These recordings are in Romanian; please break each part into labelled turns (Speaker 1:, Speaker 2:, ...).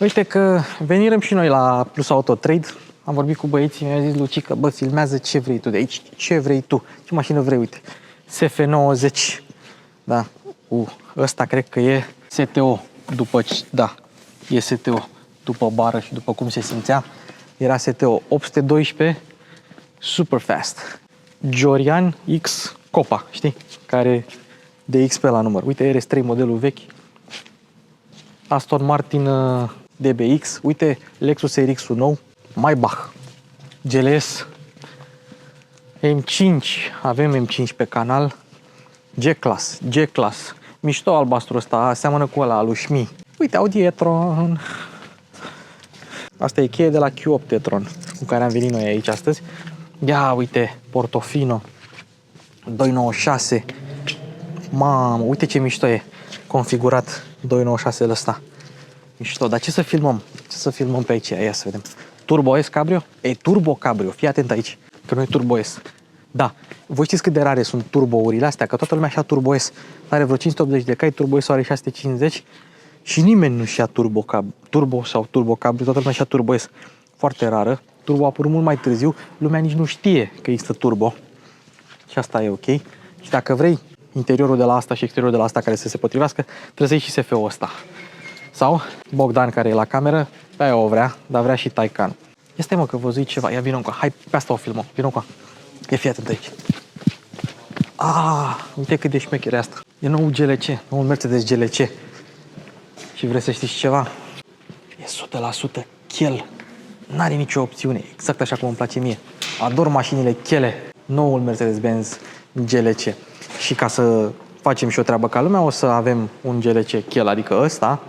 Speaker 1: Uite că venirăm și noi la Plus Auto Trade, am vorbit cu băieții, mi-a zis Lucică, bă, filmează ce vrei tu de aici, ce vrei tu, ce mașină vrei, uite, SF90, da, ăsta cred că e STO, da, e STO, după bară și după cum se simțea, era STO 812, super fast, Giorian X Copa, știi, care de XP la număr, uite RS3 modelul vechi, Aston Martin DBX, uite Lexus RX-ul nou, Maybach, GLS, M5, avem M5 pe canal, G-Class, mișto albastru ăsta, seamănă cu ăla, lui Șmi. Uite, Audi e-tron, asta e cheie de la Q8 e-tron, cu care am venit noi aici astăzi. Ia, uite, Portofino, 296, mamă, uite ce mișto e configurat 296-ul ăsta. Mișto, dar ce să filmăm? Ce să filmăm pe aici? Ia să vedem. Turbo S Cabrio? E Turbo Cabrio, fii atent aici, că nu e Turbo S. Da, voi știți cât de rare sunt turbourile astea, că toată lumea și-a Turbo S. Are vreo 580 de cai, Turbo S are 650 și nimeni nu și-a Turbo sau Turbo Cabrio, toată lumea și-a Turbo S. Foarte rară, Turbo a apărut mult mai târziu, lumea nici nu știe că există Turbo. Și asta e ok. Și dacă vrei interiorul de la asta și exteriorul de la asta care să se potrivească, trebuie să iei și SF-ul ăsta. Sau Bogdan, care e la cameră, pe aia o vrea, dar vrea și Taycan. Ia stai mă că văzui ceva, ia vină încoa, hai pe asta o filmăm, vină încoa. E fii atent aici. Uite cât de șmecher e asta. E noul GLC, noul Mercedes GLC. Și vrei să știți ceva? E 100% chel. N-are nicio opțiune, exact așa cum îmi place mie. Ador mașinile chele, noul Mercedes-Benz GLC. Și ca să facem și o treabă ca lumea, o să avem un GLC chel, adică ăsta,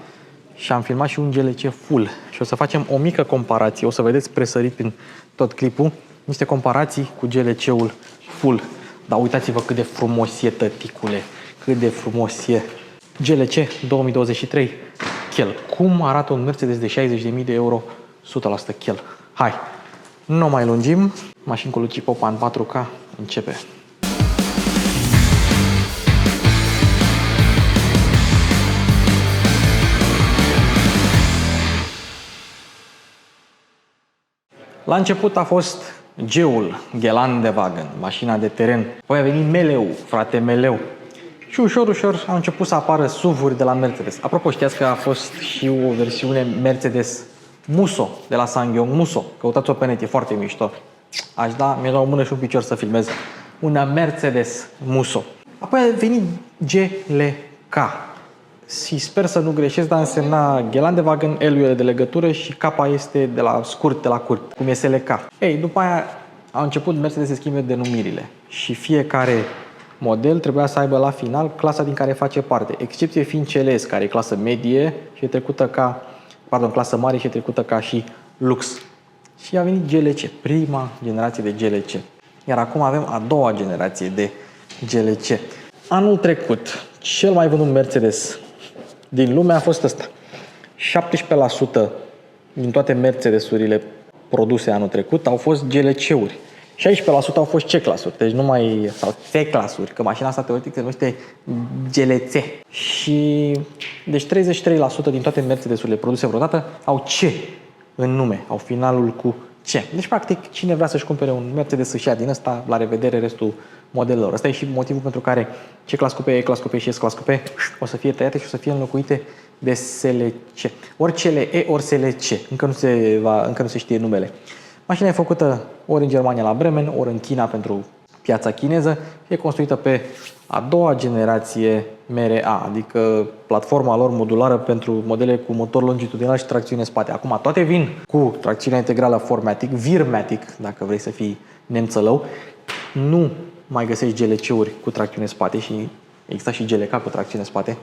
Speaker 1: și am filmat și un GLC full. Și o să facem o mică comparație, o să vedeți presărit prin tot clipul, niște comparații cu GLC-ul full. Dar uitați-vă cât de frumos e, tăticule, cât de frumos e. GLC 2023 chel. Cum arată un Mercedes de 60.000 de euro 100% chel? Hai, nu mai lungim, mașini cu Luci Popa în 4K, începe. La început a fost G-ul, Gelandewagen, mașina de teren. Apoi a venit Meleu, frate Meleu. Și ușor, ușor au început să apară SUV-uri de la Mercedes. Apropo, știați că a fost și o versiune Mercedes Musso, de la SsangYong Musso. Căutați-o pe net, e foarte mișto. Aș da, mi-e la o mână și un picior să filmez. Una Mercedes Musso. Apoi a venit GLK. Și sper să nu greșesc, dar însemna Gelandewagen, L-ul de legătură și K este de la scurt, de la curt, cum e SLK. Ei, după aia au început Mercedes să schimbe denumirile și fiecare model trebuia să aibă la final clasa din care face parte, excepție fiind CLS, care e clasă medie și e trecută clasă mare și e trecută ca și lux. Și a venit GLC, prima generație de GLC. Iar acum avem a doua generație de GLC. Anul trecut, cel mai vândut Mercedes din lume a fost ăsta. 17% din toate Mercedes-urile produse anul trecut au fost GLC-uri. 16% au fost C-clasuri, deci numai, sau C-clasuri, că mașina asta teoretic se numește GLC. Și deci 33% din toate Mercedes-urile produse vreodată au C în nume, au finalul cu C. Deci practic cine vrea să-și cumpere un Mercedes să-și ia din ăsta, la revedere restul modelelor. Asta e și motivul pentru care C-Class Coupe, E-Class Coupe și S-Class Coupe o să fie tăiate și o să fie înlocuite de SLC. Ori CLE, ori SLC. Încă nu se știe numele. Mașina e făcută ori în Germania la Bremen, ori în China pentru piața chineză. E construită pe a doua generație MRA, adică platforma lor modulară pentru modele cu motor longitudinal și tracțiune spate. Acum toate vin cu tracțiunea integrală 4MATIC, Virmatic, dacă vrei să fii nemțălău. Nu mai găsești GLC-uri cu tracțiune spate și există și GLK cu tracțiune spate.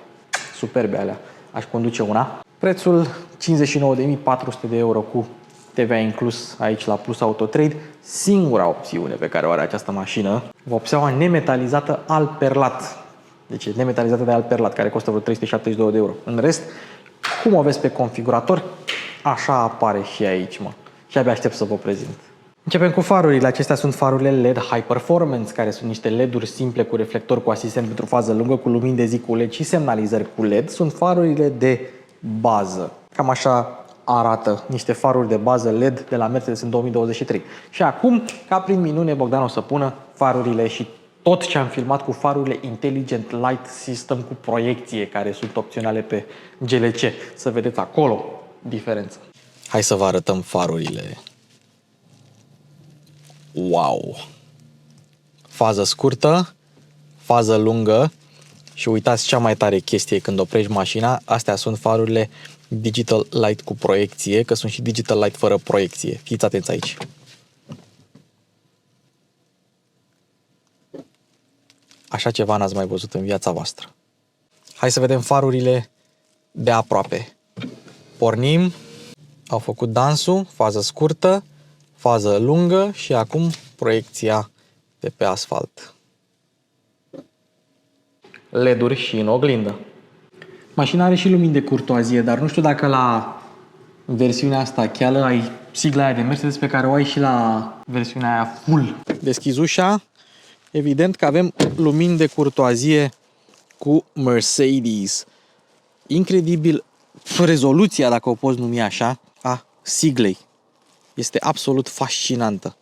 Speaker 1: Superbe alea. Aș conduce una. Prețul 59.400 de euro cu TVA inclus aici la Plus Auto Trade. Singura opțiune pe care o are această mașină, vopseaua nemetalizată alperlat. Deci e nemetalizată de alperlat, care costă vreo 372 de euro. În rest, cum o vezi pe configurator, așa apare și aici, mă. Și abia aștept să vă prezint. Începem cu farurile. Acestea sunt farurile LED High Performance, care sunt niște LED-uri simple cu reflector cu asistent pentru fază lungă, cu lumini de zi cu LED și semnalizări cu LED. Sunt farurile de bază. Cam așa arată niște faruri de bază LED de la Mercedes în 2023. Și acum, ca prin minune, Bogdan o să pună farurile și tot ce am filmat cu farurile Intelligent Light System cu proiecție, care sunt opționale pe GLC. Să vedeți acolo diferența. Hai să vă arătăm farurile. Wow! Fază scurtă, fază lungă și uitați cea mai tare chestie când oprești mașina, astea sunt farurile Digital Light cu proiecție, că sunt și Digital Light fără proiecție. Fiți atenți aici. Așa ceva n-ați mai văzut în viața voastră. Hai să vedem farurile de aproape. Pornim, au făcut dansul, fază scurtă, fază lungă și acum proiecția de pe asfalt. LED-uri și în oglindă. Mașina are și lumini de curtoazie, dar nu știu dacă la versiunea asta chiar ai sigla aia de Mercedes pe care o ai și la versiunea aia full. Deschizi ușa, evident că avem lumini de curtoazie cu Mercedes. Incredibil rezoluția, dacă o poți numi așa, a siglei. Este absolut fascinantă.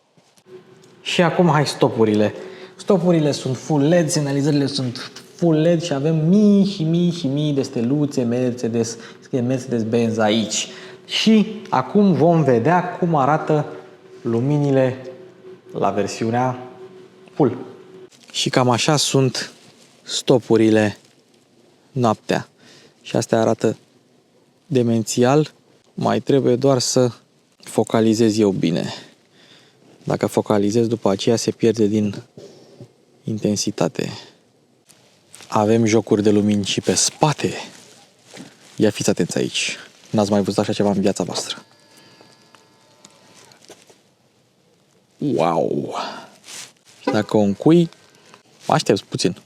Speaker 1: Și acum hai stopurile. Stopurile sunt full LED, semnalizările sunt full LED și avem mii și mii și mii de steluțe Mercedes, scrie Mercedes-Benz aici. Și acum vom vedea cum arată luminile la versiunea full. Și cam așa sunt stopurile noaptea. Și astea arată demențial. Mai trebuie doar să focalizez eu bine. Dacă focalizez, după aceea se pierde din intensitate. Avem jocuri de lumini și pe spate. Ia fiți atenți aici. N-ați mai văzut așa ceva în viața voastră. Wow! Și dacă o încui, aștepți puțin.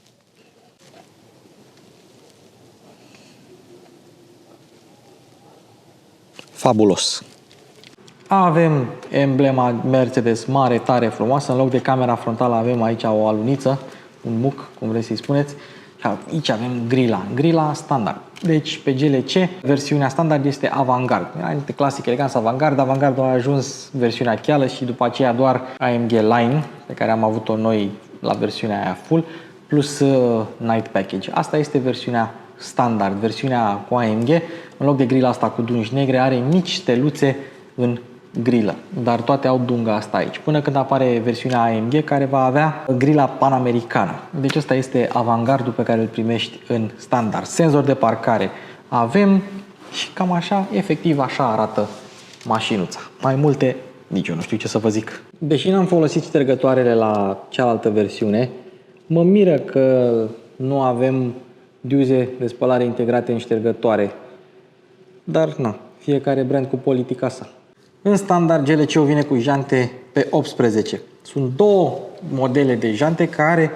Speaker 1: Fabulos! Avem emblema Mercedes mare, tare, frumoasă. În loc de camera frontală avem aici o aluniță, un muc, cum vreți să-i spuneți. Și aici avem grila standard. Deci pe GLC versiunea standard este Avantgarde. Înainte clasic, elegant, Avantgarde a ajuns versiunea cheală și după aceea doar AMG Line, pe care am avut-o noi la versiunea aia full, plus Night Package. Asta este versiunea standard, versiunea cu AMG. În loc de grila asta cu dungi negre are mici steluțe în grilă, dar toate au dunga asta aici, până când apare versiunea AMG care va avea grila panamericană. Deci ăsta este avantgardul pe care îl primești în standard. Senzor de parcare avem și cam așa, efectiv așa arată mașinuța. Mai multe, nici eu nu știu ce să vă zic. Deși n-am folosit ștergătoarele la cealaltă versiune, mă miră că nu avem diuze de spălare integrate în ștergătoare. Dar, na, fiecare brand cu politica sa. În standard, GLC-ul vine cu jante pe 18. Sunt două modele de jante care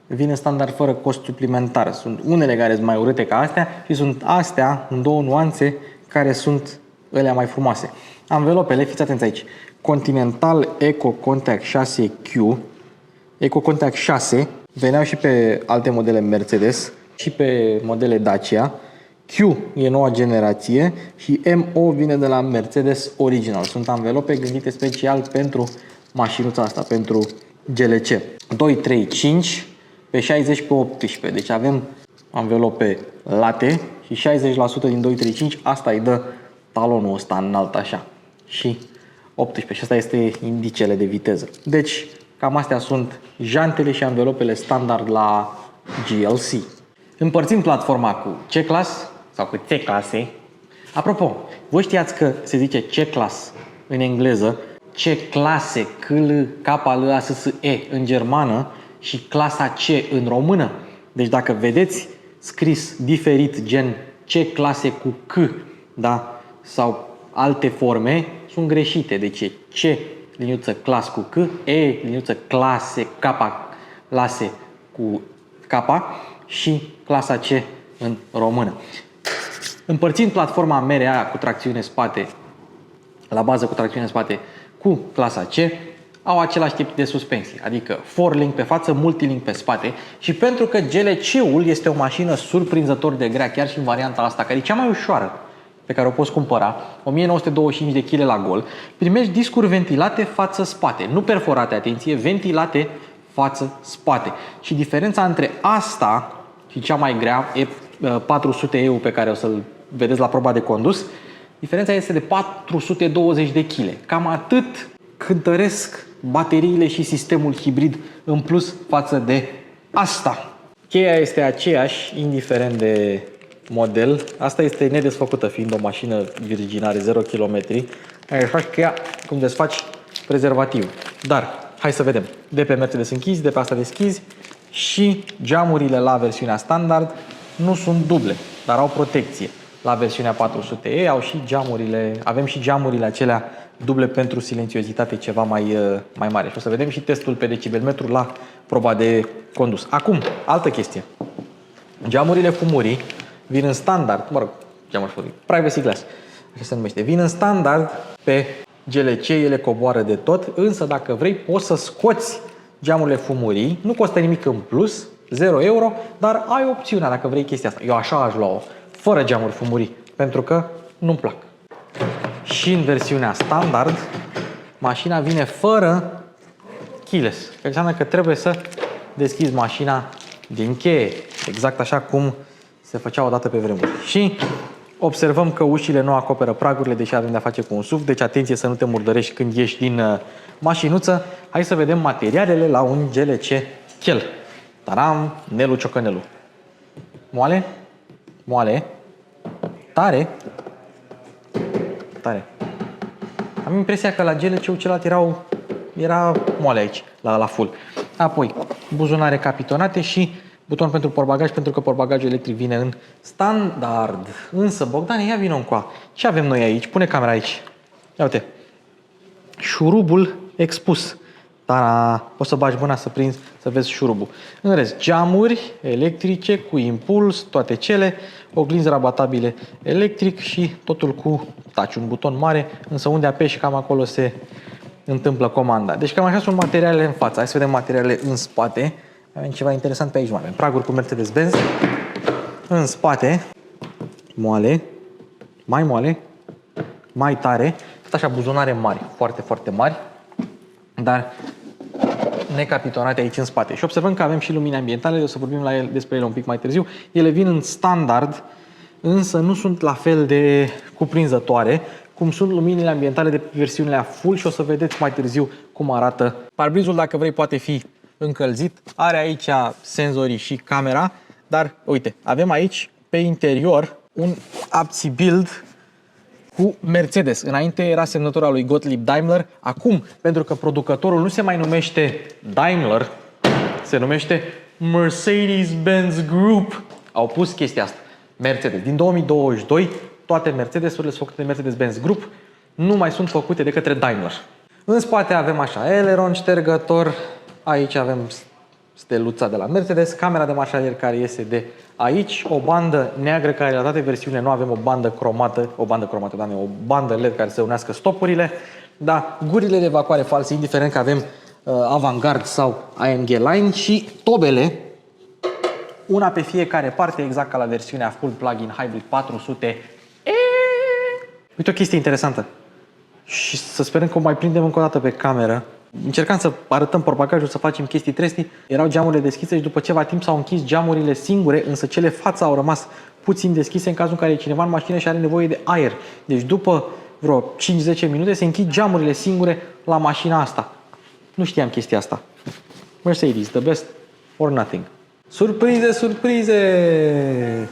Speaker 1: vin în standard fără cost suplimentar. Sunt unele care sunt mai urâte ca astea și sunt astea în două nuanțe care sunt alea mai frumoase. Anvelopele, fiți atenți aici. Continental Eco Contact 6Q, Eco Contact 6, veneau și pe alte modele Mercedes și pe modele Dacia. Q e noua generație și MO vine de la Mercedes Original. Sunt anvelope gândite special pentru mașinuța asta, pentru GLC. 2, 3, 5 pe 60 pe 18. Deci avem anvelope late și 60% din 2, 3, 5. Asta îi dă talonul ăsta înalt așa. Și 18. Și asta este indicele de viteză. Deci cam astea sunt jantele și anvelopele standard la GLC. Împărțim platforma cu C-Class sau cu C-clase. Apropo, voi știați că se zice C-Class în engleză, C-clase, C-L-A-S-S-E în germană și clasa C în română? Deci dacă vedeți scris diferit, gen C-clase cu C, da? Sau alte forme, sunt greșite. Deci e C liniuță clas cu C, E liniuță clase, K clase cu K și clasa C în română. Împărțind platforma mere aia cu tracțiune spate, la bază cu tracțiune spate, cu clasa C, au același tip de suspensii, adică 4-link pe față, multilink pe spate. Și pentru că GLC-ul este o mașină surprinzător de grea, chiar și în varianta asta, care e cea mai ușoară pe care o poți cumpăra, 1925 de kg la gol, primești discuri ventilate față-spate, nu perforate, atenție, ventilate față-spate. Și diferența între asta și cea mai grea, E400EU pe care o să-l vedeți la proba de condus, diferența este de 420 de kg. Cam atât cântăresc bateriile și sistemul hibrid în plus față de asta. Cheia este aceeași, indiferent de model. Asta este nedesfăcută, fiind o mașină virginare 0 km. Ai faci cheia cum desfaci prezervativ. Dar, hai să vedem. De pe Mercedes închizi, de pe asta deschizi și geamurile la versiunea standard nu sunt duble, dar au protecție. La versiunea 400e au și geamurile, avem și geamurile acelea duble pentru silențiozitate ceva mai mare. Și o să vedem și testul pe decibelmetru la proba de condus. Acum, altă chestie. Geamurile fumurii vin în standard, geamuri fumurii, privacy glass, așa se numește, vin în standard pe GLC, ele coboară de tot, însă dacă vrei poți să scoți geamurile fumurii, nu costă nimic în plus, 0 euro, dar ai opțiunea dacă vrei chestia asta. Eu așa aș lua-o, fără geamuri fumurii, pentru că nu-mi plac. Și în versiunea standard, mașina vine fără keyless. Că înseamnă că trebuie să deschizi mașina din cheie, exact așa cum se făcea odată pe vremuri. Și observăm că ușile nu acoperă pragurile, deși avem de-a face cu un SUV, deci atenție să nu te murdărești când ieși din mașinuță. Hai să vedem materialele la un GLC Chel. Taram, Nelu Ciocănelu. Moale? Moale. Tare. Tare. Am impresia că la GLC-ul celălalt era moale aici, la full. Apoi, buzunare capitonate și buton pentru portbagaj, pentru că portbagajul electric vine în standard. Însă, Bogdane, ia vină încoa. Ce avem noi aici? Pune camera aici. Ia uite. Șurubul expus. Ta-da! Poți să bagi mâna să prinzi, să vezi șurubul. În rest, geamuri electrice cu impuls, toate cele, oglinzi rabatabile electric și totul cu touch, un buton mare, însă unde apeși cam acolo se întâmplă comanda. Deci cam așa sunt materialele în față. Hai să vedem materialele în spate. Avem ceva interesant pe aici, mai avem praguri cu Mercedes-Benz. În spate, moale, mai tare, tot așa buzunare mari, foarte, foarte mari, dar necapitonate aici în spate. Și observăm că avem și lumini ambientale, o să vorbim despre ele un pic mai târziu. Ele vin în standard, însă nu sunt la fel de cuprinzătoare cum sunt luminile ambientale de versiunile full și o să vedeți mai târziu cum arată. Parbrizul, dacă vrei, poate fi încălzit. Are aici senzorii și camera, dar uite, avem aici pe interior un Abzibild cu Mercedes. Înainte era semnătura lui Gottlieb Daimler. Acum, pentru că producătorul nu se mai numește Daimler, se numește Mercedes-Benz Group, au pus chestia asta, Mercedes. Din 2022, toate Mercedes-urile sunt făcute de Mercedes-Benz Group, nu mai sunt făcute de către Daimler. În spate avem așa, eleron ștergător, aici avem steluța de la Mercedes, camera de marșalier care iese de aici, o bandă neagră care la toate versiunile nu avem o bandă cromată, o bandă LED care să unească stopurile, da, gurile de evacuare false, indiferent că avem Avantgarde sau AMG Line și tobele, una pe fiecare parte, exact ca la versiunea full plug-in hybrid 400. Uite o chestie interesantă și să sperăm că o mai prindem încă o dată pe cameră. Încercam să arătăm portbagajul, să facem chestii trestii. Erau geamurile deschise și după ceva timp s-au închis geamurile singure, însă cele față au rămas puțin deschise în cazul în care e cineva în mașină și are nevoie de aer. Deci după vreo 5-10 minute se închid geamurile singure la mașina asta. Nu știam chestia asta. Mercedes, the best or nothing. Surprize, surprize!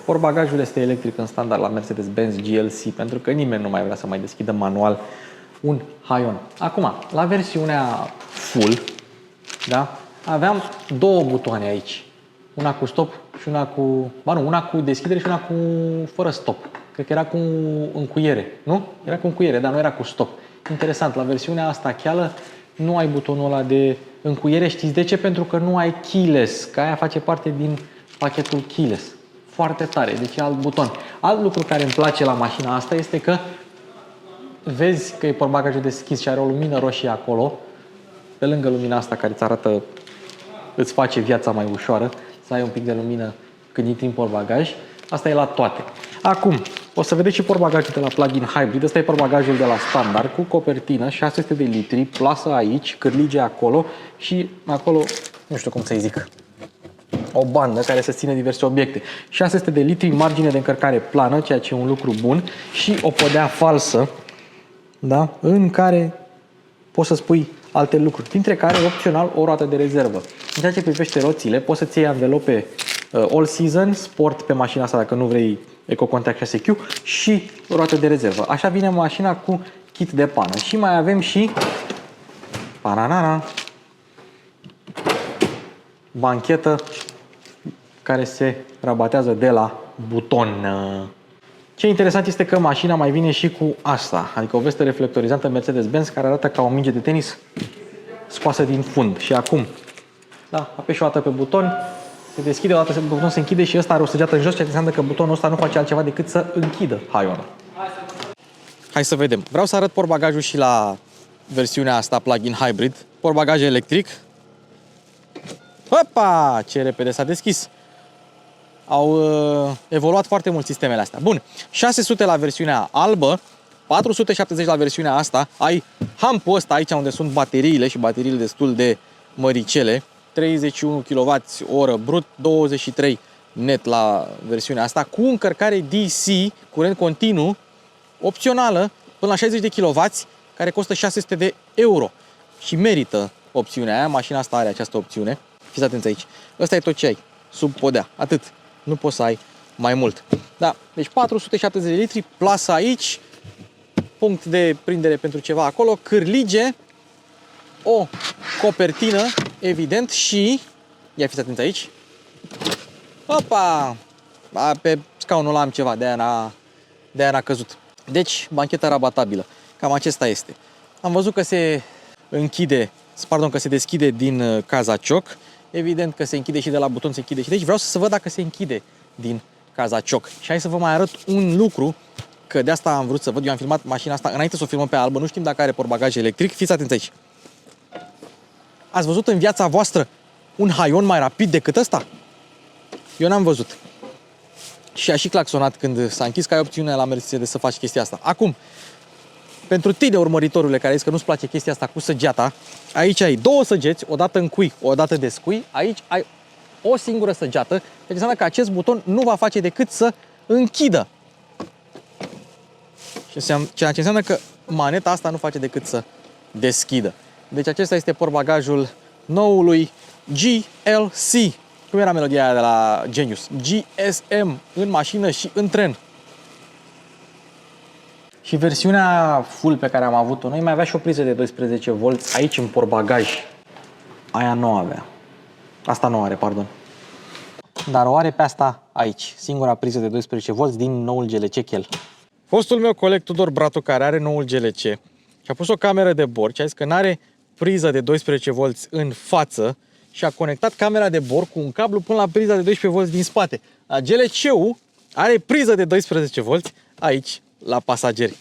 Speaker 1: Portbagajul este electric în standard la Mercedes-Benz GLC, pentru că nimeni nu mai vrea să mai deschidă manual un Haion. Acum, la versiunea full, da, aveam două butoane aici. Una cu stop și una cu... una cu deschidere și una cu fără stop. Cred că era cu încuiere, nu? Era cu încuiere, dar nu era cu stop. Interesant, la versiunea asta cheală nu ai butonul ăla de încuiere. Știți de ce? Pentru că nu ai keyless, că aia face parte din pachetul keyless. Foarte tare, deci e alt buton. Alt lucru care îmi place la mașina asta este că vezi că e portbagajul deschis și are o lumină roșie acolo, pe lângă lumina asta care îți arată, îți face viața mai ușoară, să ai un pic de lumină când intri în portbagaj. Asta e la toate. Acum, O să vedeți și portbagajul de la plug-in hybrid. Ăsta e portbagajul de la standard cu copertină, 600 de litri, plasă aici, cârlige acolo și acolo, nu știu cum să-i zic, o bandă care să ține diverse obiecte. 600 de litri, margine de încărcare plană, ceea ce e un lucru bun, și o podea falsă, da? În care poți să spui alte lucruri, dintre care, opțional, o roată de rezervă. În ceea ce privește roțile, poți să-ți iei anvelope all season, sport pe mașina asta dacă nu vrei EcoContact 6Q și o roată de rezervă. Așa vine mașina cu kit de pană. Și mai avem și banchetă care se rabatează de la buton. Ce interesant este că mașina mai vine și cu asta, adică o vestă reflectorizantă Mercedes-Benz care arată ca o minge de tenis scoasă din fund. Și acum, da, apeși o dată pe buton, se deschide, o dată butonul se închide și ăsta are o săgeată în jos, ceea ce înseamnă că butonul ăsta nu face altceva decât să închidă haionul. Hai să vedem. Vreau să arăt portbagajul și la versiunea asta plug-in hybrid. Portbagaj electric. Opa! Ce repede s-a deschis. Au evoluat foarte mult sistemele astea. Bun, 600 la versiunea albă, 470 la versiunea asta. Ai humpul ăsta aici unde sunt bateriile și bateriile destul de măricele. 31 kWh brut, 23 net la versiunea asta, cu încărcare DC, curent continuu, opțională, până la 60 de kW, care costă 600 de euro. Și merită opțiunea aia, mașina asta are această opțiune. Fiți atenți aici. Ăsta e tot ce ai, sub podea, atât. Nu poți să ai mai mult. Da, deci 470 de litri, plasă aici, punct de prindere pentru ceva acolo, cârlige, o copertină, evident, și, ia fiți atenți aici, opa, pe scaunul ăla am ceva, de-aia n-a căzut. Deci, bancheta rabatabilă, cam acesta este. Am văzut că se închide, pardon, că se deschide din cazacioc, evident că se închide și de la buton, se închide și de aici. Vreau să văd dacă se închide din cazacioc. Și hai să vă mai arăt un lucru, că de asta am vrut să văd. Eu am filmat mașina asta înainte să o filmăm pe albă, nu știm dacă are portbagaj electric. Fiți atenți aici. Ați văzut în viața voastră un haion mai rapid decât ăsta? Eu n-am văzut. Și a și claxonat când s-a închis, că ai opțiunea la Mercedes să faci chestia asta. Acum, pentru tine, urmăritorule, care zici că nu-ți place chestia asta cu săgeata, aici ai două săgeți, o dată încui, o dată descui, aici ai o singură săgeată, ceea ce înseamnă că acest buton nu va face decât să închidă. Ceea ce înseamnă că maneta asta nu face decât să deschidă. Deci acesta este portbagajul noului GLC. Cum era melodia aia de la Genius? GSM, în mașină și în tren. Și versiunea full pe care am avut-o noi mai avea și o priză de 12 V aici în portbagaj. Aia nu avea. Asta nu are, pardon. Dar o are pe asta aici. Singura priză de 12 V din noul GLC Chel. Fostul meu coleg Tudor Bratu, care are noul GLC, și-a pus o cameră de bord și a zis că n-are priză de 12 V în față și a conectat camera de bord cu un cablu până la priza de 12 V din spate. GLC-ul are priză de 12 V aici, la pasageri.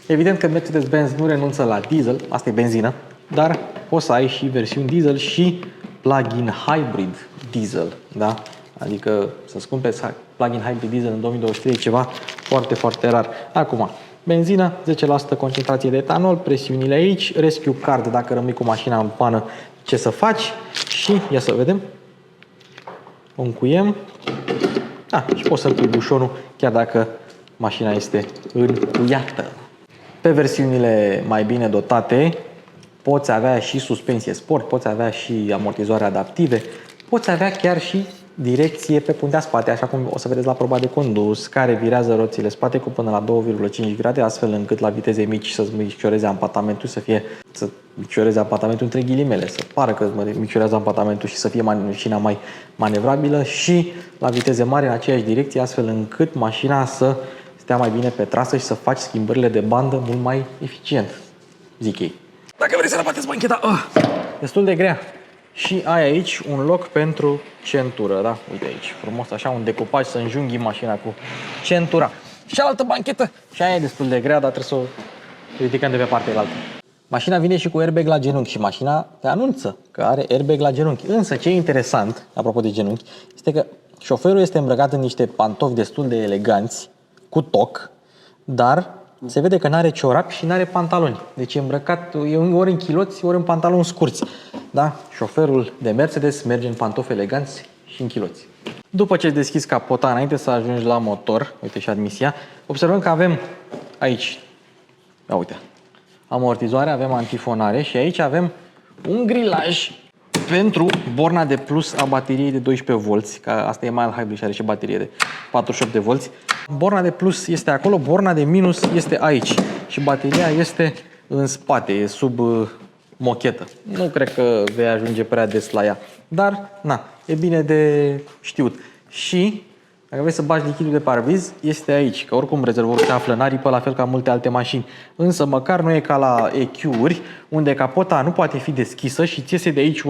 Speaker 1: Evident că Mercedes-Benz nu renunță la diesel, asta e benzină, dar poți să ai și versiuni diesel și plug-in hybrid diesel, da? Adică să-ți cumperi plug-in hybrid diesel în 2023 e ceva foarte, foarte rar. Acum, benzină, 10% concentrație de etanol, presiunile aici, rescue card dacă rămâi cu mașina în pană, ce să faci și, ia să vedem, o încuiem. Și poți să-l pui bușonul chiar dacă mașina este încuiată. Pe versiunile mai bine dotate poți avea și suspensie sport, poți avea și amortizoare adaptive, poți avea chiar și direcție pe puntea spate, așa cum o să vedeți la proba de condus, care virează roțile spate cu până la 2,5 grade, astfel încât la viteze mici să-ți micșoreze ampatamentul, să micșoreze ampatamentul între ghilimele, să pară că micșorează ampatamentul și să fie mașina mai manevrabilă, și la viteze mari în aceeași direcție, astfel încât mașina să stea mai bine pe trasă și să faci schimbările de bandă mult mai eficient, zic ei. Dacă vrei să rabateți bancheta, destul de grea. Și ai aici un loc pentru centură, da? Uite aici, frumos, așa, un decupaj să înjunghi mașina cu centura. Și altă banchetă, și aia e destul de grea, dar trebuie să o ridicăm de pe partea altă. Mașina vine și cu airbag la genunchi și mașina te anunță că are airbag la genunchi. Însă ce e interesant, apropo de genunchi, este că Șoferul este îmbrăcat în niște pantofi destul de eleganți, cu toc, dar se vede că nu are ciorapi și nu are pantaloni. Deci e îmbrăcat ori în chiloți, ori în pantaloni scurți. Da? Șoferul de Mercedes merge în pantofi eleganți și în chiloți. După ce deschizi capota, înainte să ajungi la motor, uite și admisia, observăm că avem aici, da, uite, amortizoare, avem antifonare și aici avem un grilaj pentru borna de plus a bateriei de 12 volți, că asta e mild hybrid și are și baterie de 48 de volți. Borna de plus este acolo, borna de minus este aici și bateria este în spate, e sub mochetă. Nu cred că vei ajunge prea des la ea, dar na, e bine de știut. Și dacă vrei să bagi lichidul de parbriz, este aici, că oricum rezervorul se află în aripă, la fel ca multe alte mașini. Însă măcar nu e ca la EQ-uri, unde capota nu poate fi deschisă și ți iese de aici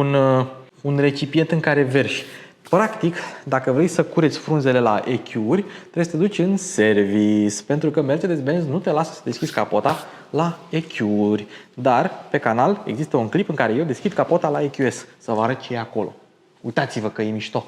Speaker 1: un recipient în care verși. Practic, dacă vrei să cureți frunzele la EQ-uri, trebuie să te duci în service, pentru că Mercedes-Benz nu te lasă să deschizi capota la EQ-uri. Dar pe canal există un clip în care eu deschid capota la EQS, să vă arăt ce e acolo. Uitați-vă că e mișto!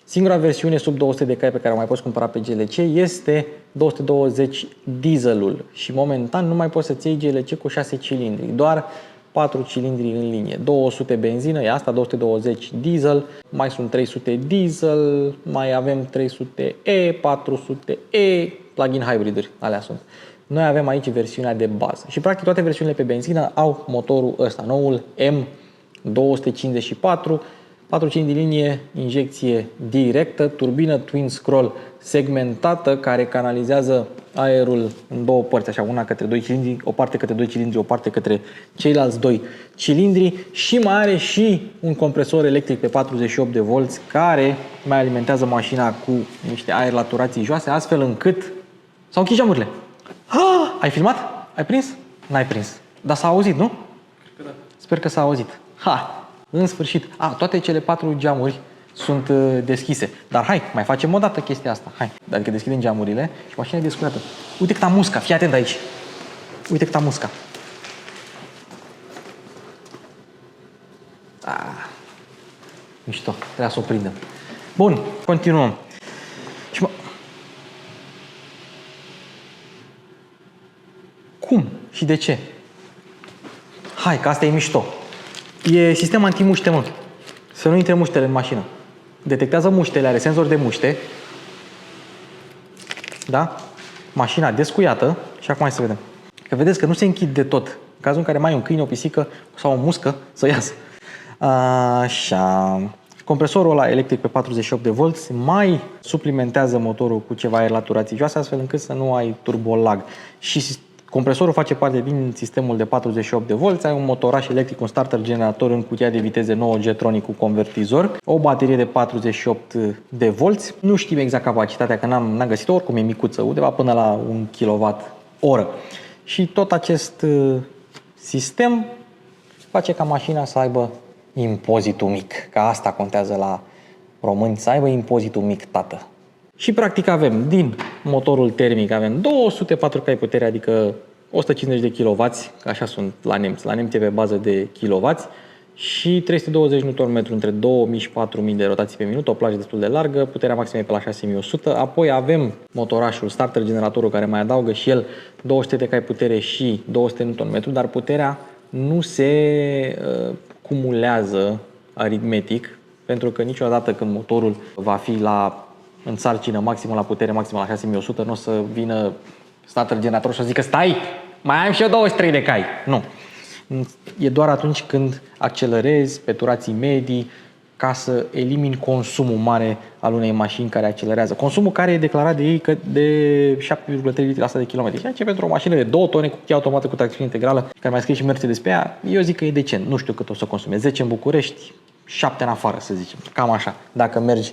Speaker 1: Singura versiune sub 200 de cai pe care o mai poți cumpăra pe GLC este 220 dieselul și momentan nu mai poți să-ți iei GLC cu 6 cilindri, doar 4 cilindri în linie. 200 benzină, e asta, 220 diesel, mai sunt 300 diesel, mai avem 300E, 400E, plug-in hybrid-uri, alea sunt. Noi avem aici versiunea de bază și practic toate versiunile pe benzină au motorul ăsta, noul M254, 4 cilindri linie, injecție directă, turbină twin scroll segmentată care canalizează aerul în două părți, așa, una către 2 cilindri, o parte către 2 cilindri, o parte către ceilalți 2 cilindri și mai are și un compresor electric pe 48 de volți care mai alimentează mașina cu niște aer la turații joase, astfel încât s-au închis geamurile. Ai filmat? Ai prins? N-ai prins. Dar s-a auzit, nu? Sper că s-a auzit. În sfârșit. Toate cele 4 geamuri sunt deschise. Dar hai, mai facem o dată chestia asta. Hai, adică deschidem geamurile și mașina e descurată. Uite câta musca, fii atent aici. Uite câta musca. Mișto, trebuie să o prindem. Bun, continuăm. Cum și de ce? Hai, că asta e mișto. E sistem anti-muște, mă. Să nu intre muștele în mașină. Detectează muștele, are senzor de muște. Da? Mașina descuiată. Și acum hai să vedem. Că vedeți că nu se închid de tot. În cazul în care mai ai un câine, o pisică sau o muscă, să iasă. Așa. Compresorul ăla electric pe 48 de volți mai suplimentează motorul cu ceva aer la turații joase, astfel încât să nu ai turbolag. Și compresorul face parte din sistemul de 48 de volți, ai un motoraș electric, un starter generator în cutia de viteze 9 G-Tronic cu convertizor, o baterie de 48 de volți. Nu știm exact capacitatea, că n-am găsit-o, oricum e micuță, undeva până la 1 kWh. Și tot acest sistem face ca mașina să aibă impozitul mic, că asta contează la români, să aibă impozitul mic, tată. Și practic avem din motorul termic, avem 204 cai putere, adică 150 de kW, că așa sunt la nemți. La nemți e pe bază de kW și 320 Nm între 2000 și 4000 de rotații pe minut, o plajă destul de largă, puterea maximă e pe la 6100. Apoi avem motorașul, starter generatorul, care mai adaugă și el 200 de cai putere și 200 Nm, dar puterea nu se cumulează aritmetic, pentru că niciodată când motorul va fi în sarcină maximă, la putere maximă la 6100, nu o să vină starter generator și să zică stai, mai am și eu 23 de cai. Nu. E doar atunci când accelerezi pe turații medii ca să elimini consumul mare al unei mașini care accelerează. Consumul care e declarat de ei de 7,3 litri de kilometri. Ceea ce pentru o mașină de 2 tone cu cutie automată cu tracțiune integrală, care mai scrie și Mercedes pe ea, eu zic că e decent. Nu știu cât o să consume. 10 în București, 7 în afară, să zicem. Cam așa, dacă mergi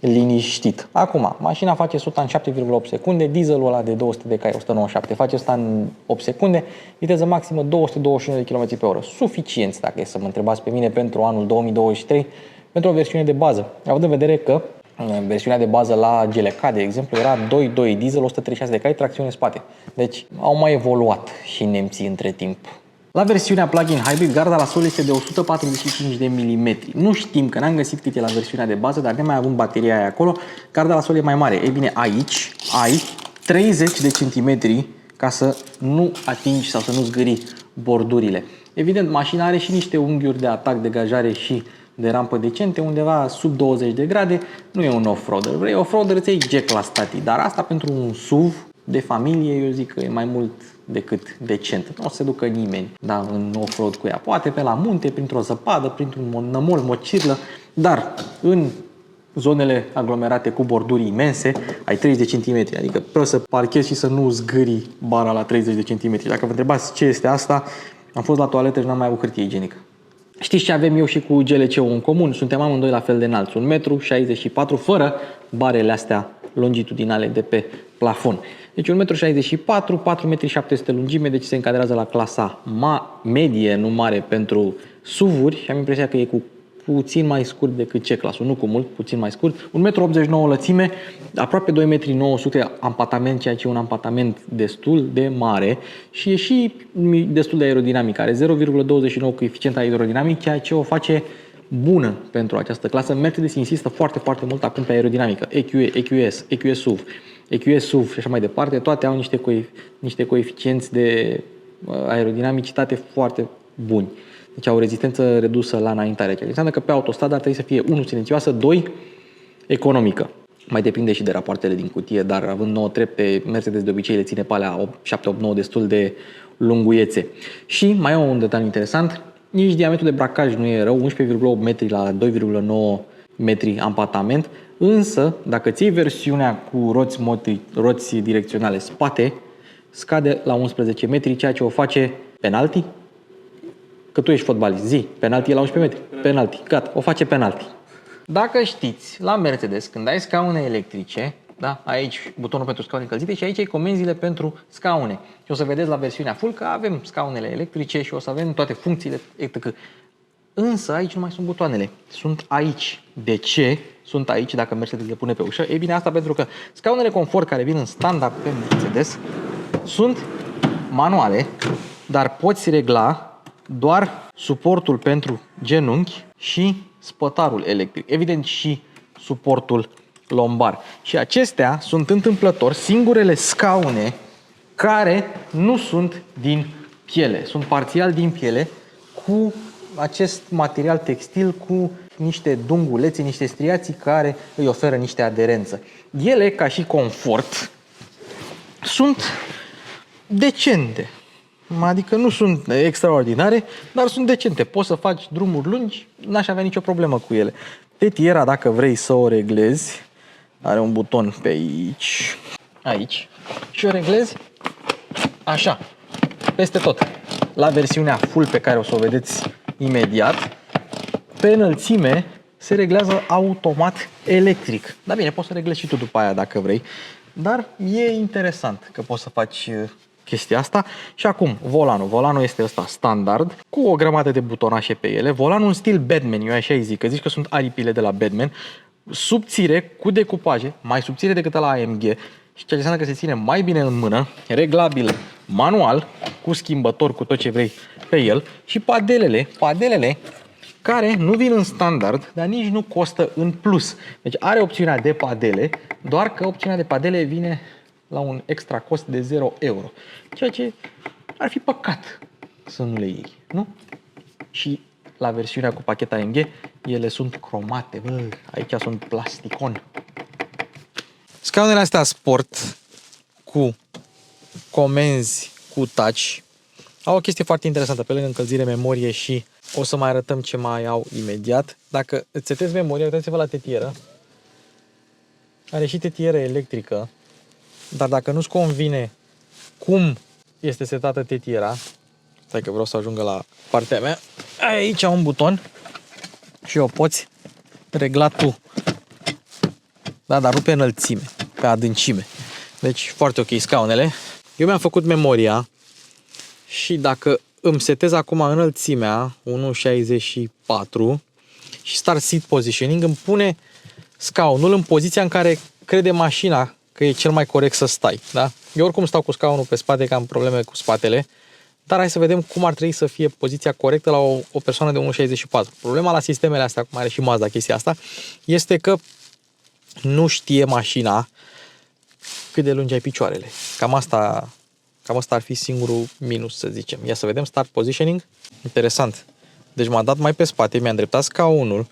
Speaker 1: liniștit. Acum, mașina face 100 în 7,8 secunde, dieselul ăla de 200 de cai, 197, face 100 în 8 secunde, viteză maximă 221 de km pe oră. Suficienți, dacă e să mă întrebați pe mine, pentru anul 2023, pentru o versiune de bază. Având în vedere că versiunea de bază la GLK, de exemplu, era 2.2 diesel, 136 de cai, tracțiune spate. Deci au mai evoluat și nemții între timp. La versiunea plug-in hybrid, garda la sol este de 145 de mm. Nu știm, că n-am găsit cât e la versiunea de bază, dar nemai având bateria aia acolo, garda la sol e mai mare. Ei bine, aici ai 30 de centimetri ca să nu atingi sau să nu zgâri bordurile. Evident, mașina are și niște unghiuri de atac, degajare și de rampă decente, undeva sub 20 de grade. Nu e un off-roader. Vrei off-roader, îți iei jack la statii, dar asta pentru un SUV de familie, eu zic că e mai mult decât decent. Nu o să se ducă nimeni, da, în off-road cu ea. Poate pe la munte, printr-o zăpadă, printr-un nămol, mocirlă, dar în zonele aglomerate cu borduri imense, ai 30 de cm, adică poți să parchezi și să nu zgâri bara la 30 de cm. Dacă vă întrebați ce este asta, am fost la toaletă și n-am mai avut hârtie igienică. Știți ce avem eu și cu GLC-ul în comun? Suntem amândoi la fel de înalți, 1,64 m, fără barele astea longitudinale de pe plafon. Deci 1,64 m, 4,7 m lungime, deci se încadrează la clasa medie, nu mare, pentru SUV-uri și am impresia că e cu puțin mai scurt decât C-clasul, nu cu mult, puțin mai scurt. 1,89 m lățime, aproape 2,9 m ampatament, ceea ce e un ampatament destul de mare și e și destul de aerodinamic. Are 0,29 coeficient aerodinamic, ceea ce o face bună pentru această clasă. Mercedes insistă foarte, foarte mult acum pe aerodinamică. EQE, EQS, EQS SUV, EQS SUV și așa mai departe, toate au niște coeficienți de aerodinamicitate foarte buni. Deci au rezistență redusă la înaintare, ceea ce înseamnă că pe autostradă ar trebui să fie 1 silențioasă, 2 economică. Mai depinde și de rapoartele din cutie, dar având 9 trepte, Mercedes de obicei le ține pe alea 7, 8, 9 destul de lunguiețe. Și mai e un detaliu interesant, nici diametrul de bracaj nu e rău, 11,8 metri la 2,9 metri ampatament, însă dacă ții versiunea cu roți direcționale spate, scade la 11 metri, ceea ce o face penalty. Că tu ești fotbalist, zi, penalty e la 11 metri, penalty, gata, o face penalty. Dacă știți, la Mercedes, când ai scaune electrice, da, aici butonul pentru scaune încălzite și aici ai comenzile pentru scaune. Și o să vedeți la versiunea full că avem scaunele electrice și o să avem toate funcțiile, etc. Însă aici nu mai sunt butoanele, sunt aici. De ce sunt aici dacă Mercedes le pune pe ușă? Ei bine, asta pentru că scaunele confort care vin în standard pe Mercedes sunt manuale, dar poți regla doar suportul pentru genunchi și spătarul electric. Evident și suportul lombar. Și acestea sunt întâmplător singurele scaune care nu sunt din piele. Sunt parțial din piele cu acest material textil cu niște dungulețe, niște striații care îi oferă niște aderență. Ele, ca și confort, sunt decente. Adică nu sunt extraordinare, dar sunt decente. Poți să faci drumuri lungi, n-aș avea nicio problemă cu ele. Tetiera, dacă vrei să o reglezi, are un buton pe aici, aici, și o reglezi așa, peste tot. La versiunea full pe care o să o vedeți imediat, pe înălțime se reglează automat electric. Dar bine, poți să reglezi și tu după aia dacă vrei, dar e interesant că poți să faci chestia asta. Și acum, volanul. Volanul este ăsta standard, cu o grămadă de butonașe pe ele. Volanul în stil Batman, eu așa îi zic, că zici că sunt aripile de la Batman. Subțire, cu decupaje, mai subțire decât la AMG, și ceea ce înseamnă că se ține mai bine în mână, reglabil manual, cu schimbător, cu tot ce vrei pe el. Și padelele care nu vin în standard, dar nici nu costă în plus. Deci are opțiunea de padele, doar că opțiunea de padele vine la un extra cost de 0 euro. Ceea ce ar fi păcat să nu le iei, nu? Și la versiunea cu pachet AMG, ele sunt cromate. Bă, aici sunt plasticon. Scaunele astea sport cu comenzi cu touch au o chestie foarte interesantă, pe lângă încălzire, memorie și o să mai arătăm ce mai au imediat. Dacă îți setezi memoria, uitați-vă la tetieră. Are și tetieră electrică, dar dacă nu-ți convine cum este setată tetiera, stai că vreau să ajungă la partea mea, aici am un buton și o poți regla tu. Da, dar nu pe înălțime, pe adâncime. Deci foarte ok scaunele. Eu mi-am făcut memoria și dacă îmi setez acum înălțimea 1,64 și start seat positioning, îmi pune scaunul în poziția în care crede mașina că e cel mai corect să stai. Da? Eu oricum stau cu scaunul pe spate, că am probleme cu spatele. dar hai să vedem cum ar trebui să fie poziția corectă la o persoană de 1,64. Problema la sistemele astea, cum are și Mazda chestia asta, este că nu știe mașina cât de lungi ai picioarele. Cam asta ar fi singurul minus, să zicem. Ia să vedem, start positioning. Interesant. Deci m-a dat mai pe spate, mi-a îndreptat scaunul.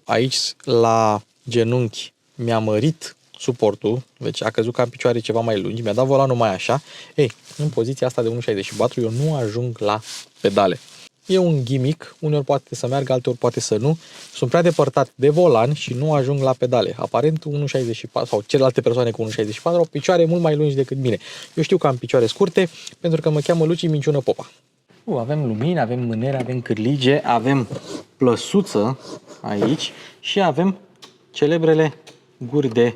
Speaker 1: Aici, la genunchi, mi-a mărit suportul, deci a căzut ca în picioare ceva mai lungi, mi-a dat volanul mai așa. Ei, în poziția asta de 1,64 eu nu ajung la pedale. E un gimmick, uneori poate să meargă, alteori poate să nu. Sunt prea depărtat de volan și nu ajung la pedale. Aparent 1,64 sau celelalte persoane cu 1,64 au picioare mult mai lungi decât mine. Eu știu că am picioare scurte pentru că mă cheamă Luci Minciună Popa. Avem lumini, avem mânere, avem cârlige, avem plăsuță aici și avem celebrele guri de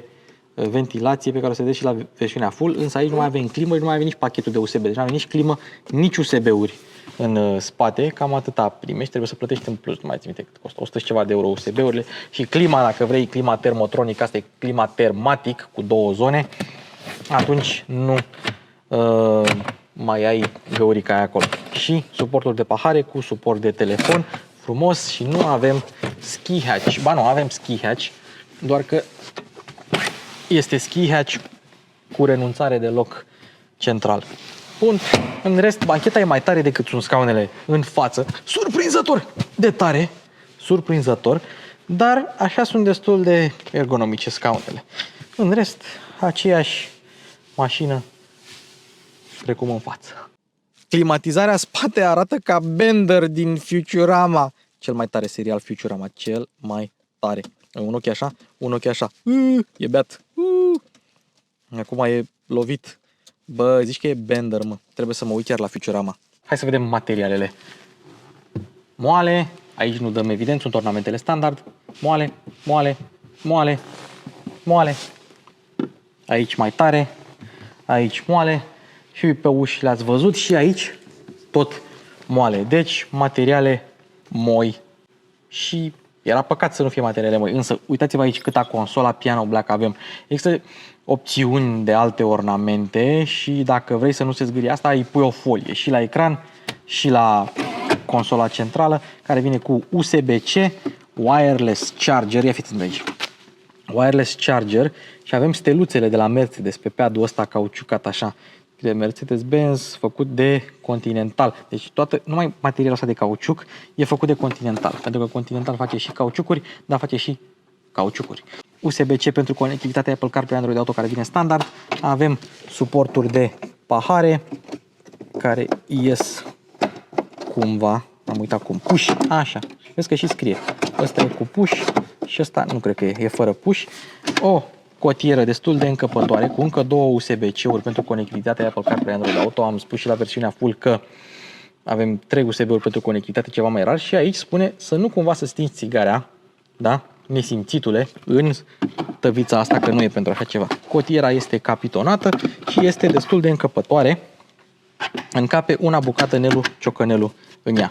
Speaker 1: ventilație pe care o să vedeți și la versiunea full, însă aici nu mai avem climă și nu mai avem nici pachetul de USB, deci nu avem nici climă, nici USB-uri în spate, cam atâta primești, trebuie să plătești în plus, nu mai țin minte cât costă, 100 și ceva de euro USB-urile și clima, dacă vrei, clima termotronic, asta e clima termatic cu 2 zone, atunci nu mai ai găurica aia acolo. Și suportul de pahare cu suport de telefon, frumos, și nu avem ski hatch, ba nu, avem ski hatch, doar că este ski hatch cu renunțare de loc central. Bun, în rest, bancheta e mai tare decât sunt scaunele în față. Surprinzător de tare, surprinzător, dar așa sunt destul de ergonomice scaunele. În rest, aceeași mașină precum în față. Climatizarea spate arată ca Bender din Futurama. Cel mai tare serial Futurama, cel mai tare. Un ochi așa, un ochi așa. E beat. Acum e lovit. Bă, zici că e Bender, mă. Trebuie să mă uit chiar la Futurama. Hai să vedem materialele. Moale. Aici nu dăm evident, sunt ornamentele standard. Moale, moale, moale, moale. Aici mai tare. Aici moale. Și pe uși le-ați văzut și aici tot moale. Deci materiale moi. Și era păcat să nu fie materiale moi. Însă uitați-vă aici câta consola piano black avem. Există opțiuni de alte ornamente și dacă vrei să nu se zgârie asta, îi pui o folie și la ecran și la consola centrală, care vine cu USB-C, wireless charger. Ia fiți aici. Wireless charger și avem steluțele de la Mercedes pe padul ăsta cauciucat așa de Mercedes-Benz, făcut de Continental. Deci numai materialul ăsta de cauciuc e făcut de Continental, pentru că Continental face și cauciucuri, dar face și cauciucuri. USB-C pentru conectivitatea Apple CarPlay Android Auto care vine standard. Avem suporturi de pahare care ies cumva, am uitat cum, push, așa, vezi că și scrie. Ăsta e cu push și ăsta nu cred că e fără push. O cotieră destul de încăpătoare cu încă 2 USB-C-uri pentru conectivitatea Apple CarPlay Android Auto. Am spus și la versiunea full că avem 3 USB-uri pentru conectivitate, ceva mai rar, și aici spune să nu cumva să stingi țigarea, da? Nesimțitule, în tăvița asta, că nu e pentru așa ceva. Cotiera este capitonată și este destul de încăpătoare. Încape una bucată Nelu Ciocănelu în ea.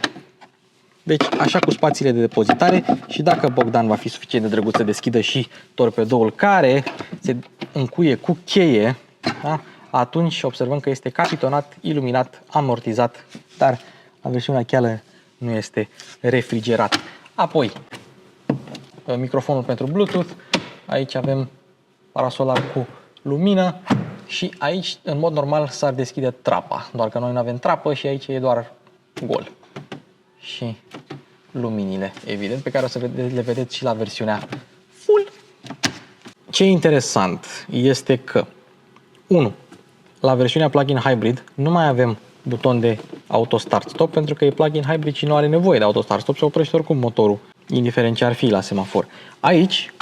Speaker 1: Deci așa cu spațiile de depozitare, și dacă Bogdan va fi suficient de drăguț să deschidă și torpedoul care se încuie cu cheie, da? Atunci observăm că este capitonat, iluminat, amortizat, dar la versiunea cheală nu este refrigerat. Apoi, microfonul pentru Bluetooth, aici avem parasolar cu lumină și aici, în mod normal, s-ar deschide trapa, doar că noi nu avem trapă și aici e doar gol. Și luminile, evident, pe care o să le vedeți și la versiunea full. Ce e interesant este că, 1. La versiunea plug-in hybrid nu mai avem buton de auto start stop, pentru că e plug-in hybrid și nu are nevoie de auto start stop, se oprește oricum motorul, indiferent ce ar fi la semafor. Aici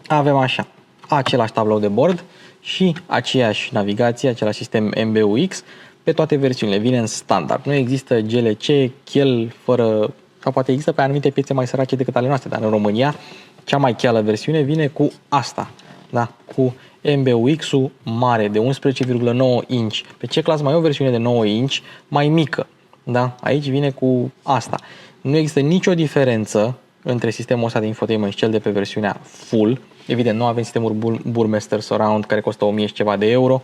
Speaker 1: avem așa, același tablou de bord și aceeași navigație, același sistem MBUX pe toate versiunile, vine în standard. Nu există GLC, chel fără, sau poate există pe anumite piețe mai sărace decât ale noastre, dar în România cea mai cheală versiune vine cu asta, da? Cu MBUX-ul mare de 11,9 inch. Pe C-Class mai e o versiune de 9 inch mai mică, da? Aici vine cu asta. Nu există nicio diferență între sistemul ăsta de infotainment și cel de pe versiunea full. Evident, nu avem sistemul Burmester Surround care costă 1000 și ceva de euro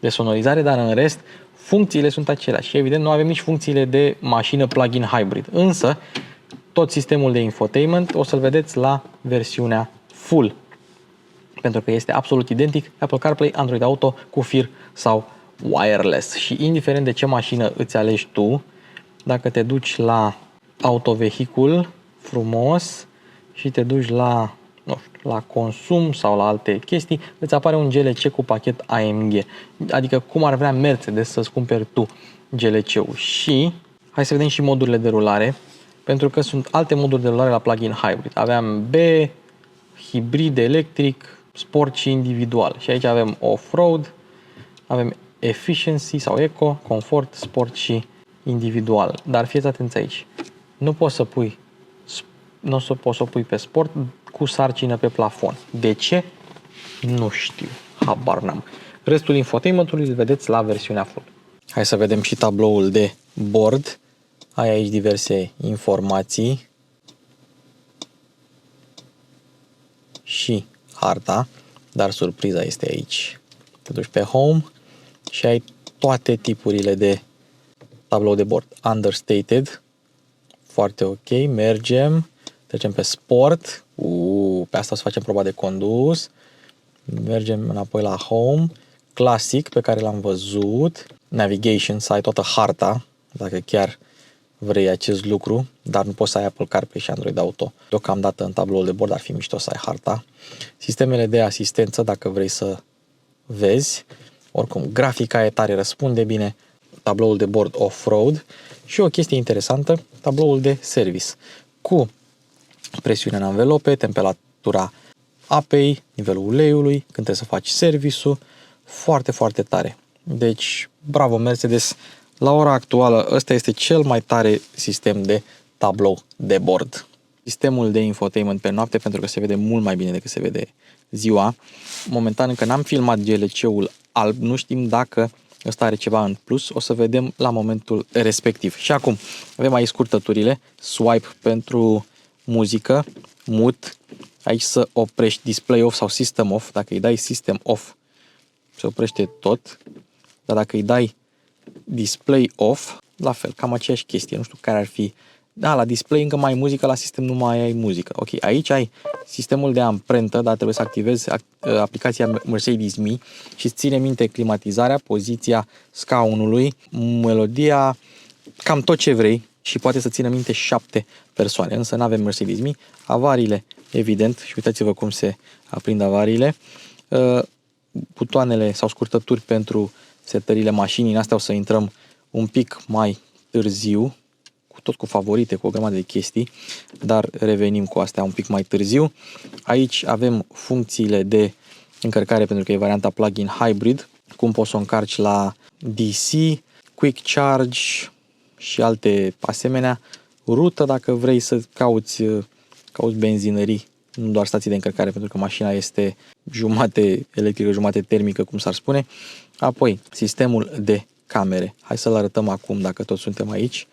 Speaker 1: de sonorizare, dar în rest funcțiile sunt aceleași și evident nu avem nici funcțiile de mașină plug-in hybrid. Însă, tot sistemul de infotainment o să-l vedeți la versiunea full, pentru că este absolut identic Apple CarPlay, Android Auto cu fir sau wireless. Și indiferent de ce mașină îți alegi tu, dacă te duci la autovehicul frumos și te duci la, nu știu, la consum sau la alte chestii, îți apare un GLC cu pachet AMG. Adică cum ar vrea Mercedes să-ți cumperi tu GLC-ul. Și hai să vedem și modurile de rulare, pentru că sunt alte moduri de rulare la plug-in hybrid. Aveam B, hibrid, electric, sport și individual. Și aici avem off-road, avem efficiency sau eco, confort, sport și individual. Dar fiți atenți aici. Nu poți să o pui pe sport cu sarcină pe plafon. De ce? Nu știu. Habar n-am. Restul infotainmentului îl vedeți la versiunea full. Hai să vedem și tabloul de bord. Ai aici diverse informații și harta, dar surpriza este aici. Te duci pe home și ai toate tipurile de tablou de bord. Understated, foarte ok, mergem, trecem pe sport, pe asta o să facem proba de condus, mergem înapoi la home, classic pe care l-am văzut, navigation, să ai toată harta, dacă chiar vrei acest lucru, dar nu poți să ai Apple CarPlay și Android Auto. Deocamdată în tabloul de bord ar fi mișto să ai harta. Sistemele de asistență, dacă vrei să vezi, oricum, grafica e tare, răspunde bine, tabloul de bord off-road și o chestie interesantă, tabloul de service cu presiunea în anvelope, temperatura apei, nivelul uleiului, când trebuie să faci serviciul, foarte, foarte tare. Deci, bravo Mercedes, la ora actuală ăsta este cel mai tare sistem de tablou de bord. Sistemul de infotainment pe noapte, pentru că se vede mult mai bine decât se vede ziua. Momentan încă n-am filmat GLC-ul alb, nu știm dacă ăsta are ceva în plus, o să vedem la momentul respectiv. Și acum avem aici scurtăturile, swipe pentru muzică, mute, aici să oprești display off sau system off, dacă îi dai system off se oprește tot, dar dacă îi dai display off, la fel, cam aceeași chestie, nu știu care ar fi. Da, la display încă mai ai muzică, la sistem nu mai ai muzică. Ok, aici ai sistemul de amprentă, dar trebuie să activezi aplicația Mercedes-Me și îți ține minte climatizarea, poziția scaunului, melodia, cam tot ce vrei și poate să țină minte 7 persoane, însă nu avem Mercedes-Me. Avariile, evident, și uitați-vă cum se aprind avariile. Butoanele sau scurtături pentru setările mașinii, în astea o să intrăm un pic mai târziu, tot cu favorite, cu o grămadă de chestii, dar revenim cu astea un pic mai târziu. Aici avem funcțiile de încărcare, pentru că e varianta plug-in hybrid, cum poți să o încarci la DC, quick charge și alte asemenea, rută dacă vrei să cauți benzinării, nu doar stații de încărcare, pentru că mașina este jumate electrică, jumate termică, cum s-ar spune. Apoi, sistemul de camere. Hai să-l arătăm acum, dacă toți suntem aici.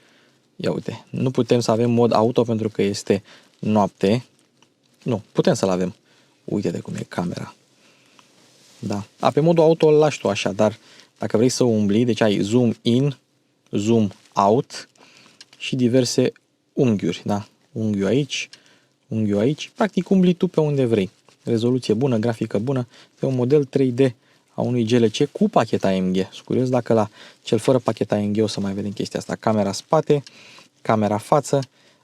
Speaker 1: Ia uite, nu putem să avem mod auto pentru că este noapte. Nu, putem să-l avem. Uite de cum e camera. Da. Pe modul auto îl lași tu așa, dar dacă vrei să umbli, deci ai zoom in, zoom out și diverse unghiuri, da? Unghiul aici, unghiul aici. Practic umbli tu pe unde vrei. Rezoluție bună, grafică bună. E un model 3D a unui GLC cu pachet AMG. Sunt curios dacă la cel fără pachet AMG o să mai vedem chestia asta. Camera spate, camera față,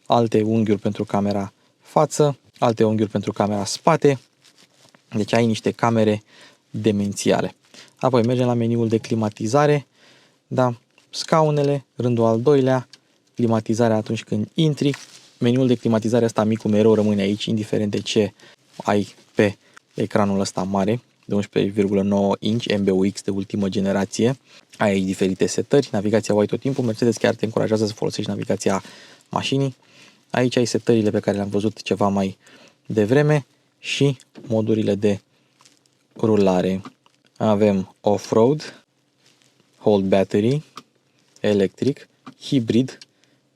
Speaker 1: alte unghiuri pentru camera față, alte unghiuri pentru camera spate. Deci ai niște camere demențiale. Apoi mergem la meniul de climatizare. Da, scaunele, rândul al doilea, climatizarea atunci când intri. Meniul de climatizare asta micul mereu rămâne aici, indiferent de ce ai pe ecranul ăsta mare de 11,9 inch MBUX de ultimă generație. Ai aici diferite setări, navigația o ai tot timpul, Mercedes chiar te încurajează să folosești navigația mașinii. Aici ai setările pe care le-am văzut ceva mai devreme și modurile de rulare. Avem off-road, hold battery, electric, hibrid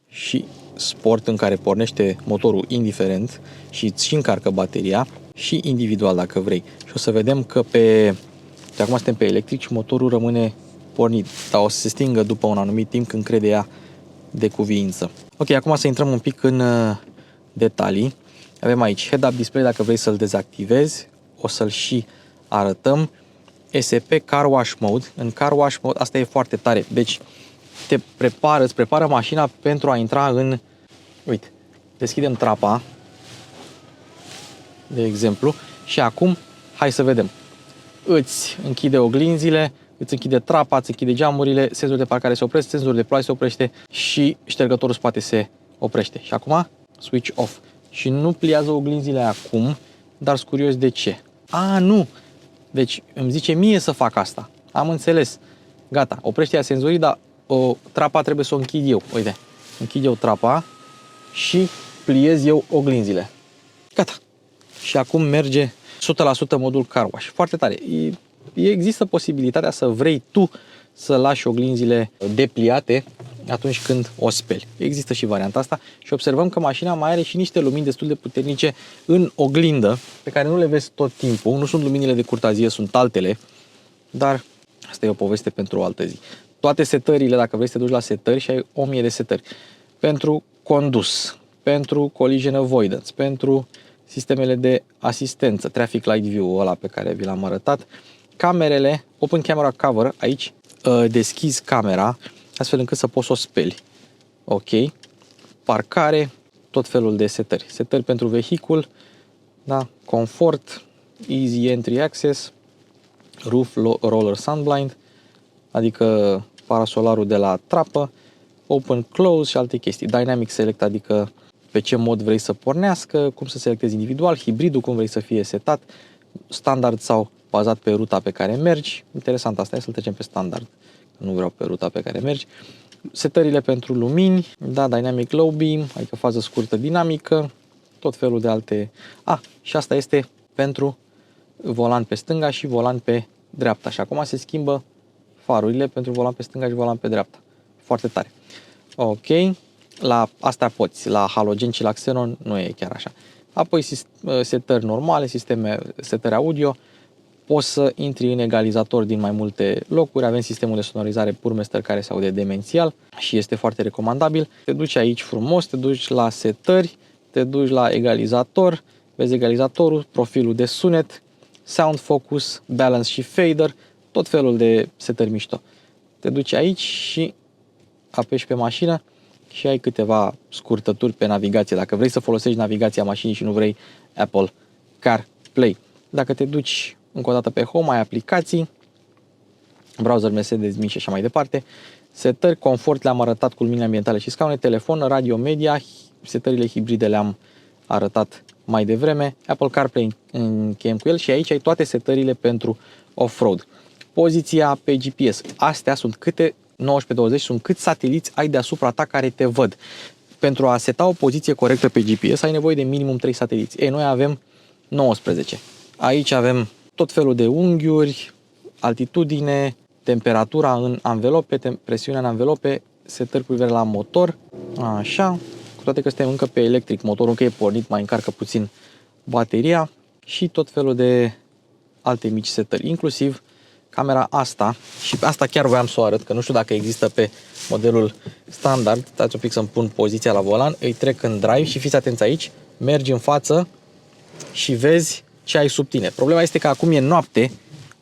Speaker 1: și sport, în care pornește motorul indiferent și îți încarcă bateria, și individual dacă vrei. Și o să vedem că de acum suntem pe electric și motorul rămâne pornit, dar o să se stingă după un anumit timp când crede ea de cuviință. Ok, acum să intrăm un pic în detalii. Avem aici head-up display dacă vrei să-l dezactivezi, o să-l și arătăm. SP Car Wash Mode. În Car Wash Mode asta e foarte tare, deci îți prepară mașina pentru a intra în... Uite, deschidem trapa, de exemplu, și acum hai să vedem. Îți închide oglinzile, îți închide trapa, îți închide geamurile, senzorul de parcare se oprește, senzorul de ploaie se oprește și ștergătorul spate se oprește. Și acum switch off. Și nu pliază oglinzile acum, dar sunt curios de ce. Nu! Deci îmi zice mie să fac asta. Am înțeles. Gata, oprește ea senzorii, dar trapa trebuie să o închid eu. Uite, închid eu trapa și pliez eu oglinzile. Gata. Și acum merge 100% modul car wash. Foarte tare. Există posibilitatea să vrei tu să lași oglinzile depliate atunci când o speli. Există și varianta asta și observăm că mașina mai are și niște lumini destul de puternice în oglindă, pe care nu le vezi tot timpul. Nu sunt luminile de curtazie, sunt altele, dar asta e o poveste pentru o altă zi. Toate setările, dacă vrei să te duci la setări, și ai 1000 de setări. Pentru condus, pentru collision avoidance, pentru sistemele de asistență, traffic light view-ul ăla pe care vi l-am arătat, camerele, open camera cover, aici deschizi camera astfel încât să poți să o speli. Ok. Parcare, tot felul de setări. Setări pentru vehicul, da? Confort, easy entry access, roof roller sunblind, adică parasolarul de la trapă, open close și alte chestii. Dynamic select, adică pe ce mod vrei să pornească, cum să selectezi individual, hibridul, cum vrei să fie setat, standard sau bazat pe ruta pe care mergi. Interesant asta, e să-l trecem pe standard. Nu vreau pe ruta pe care mergi. Setările pentru lumini, da, dynamic low beam, adică fază scurtă dinamică, tot felul de alte... Și asta este pentru volan pe stânga și volan pe dreapta. Și acum se schimbă farurile pentru volan pe stânga și volan pe dreapta. Foarte tare. Ok, la astea poți, la halogen și la xenon nu e chiar așa. Apoi setări normale, setări audio, poți să intri în egalizator din mai multe locuri, avem sistemul de sonorizare Purmaster care se aude demențial și este foarte recomandabil. Te duci aici frumos, te duci la setări, te duci la egalizator, vezi egalizatorul, profilul de sunet, sound focus, balance și fader, tot felul de setări mișto. Te duci aici și apeși pe mașină și ai câteva scurtături pe navigație, dacă vrei să folosești navigația mașinii și nu vrei Apple CarPlay. Dacă te duci încă o dată pe Home, ai aplicații, browser, Mercedes-Benz și așa mai departe, setări, confort le-am arătat cu lumini ambientale și scaune, telefon, radio, media, setările hibride le-am arătat mai devreme, Apple CarPlay încheiem cu el și aici ai toate setările pentru off-road. Poziția pe GPS, astea sunt câte 19-20, sunt câți sateliți ai deasupra ta care te văd. Pentru a seta o poziție corectă pe GPS ai nevoie de minimum 3 sateliți. Noi avem 19. Aici avem tot felul de unghiuri, altitudine, temperatura în anvelope, presiunea în anvelope, setări cu privire la motor, așa, cu toate că suntem încă pe electric, motorul încă e pornit, mai încarcă puțin bateria și tot felul de alte mici setări, inclusiv camera asta, și asta chiar voiam să o arăt, că nu știu dacă există pe modelul standard. Stați un pic să-mi pun poziția la volan, îi trec în drive și fiți atenți aici, mergi în față și vezi ce ai sub tine. Problema este că acum e noapte,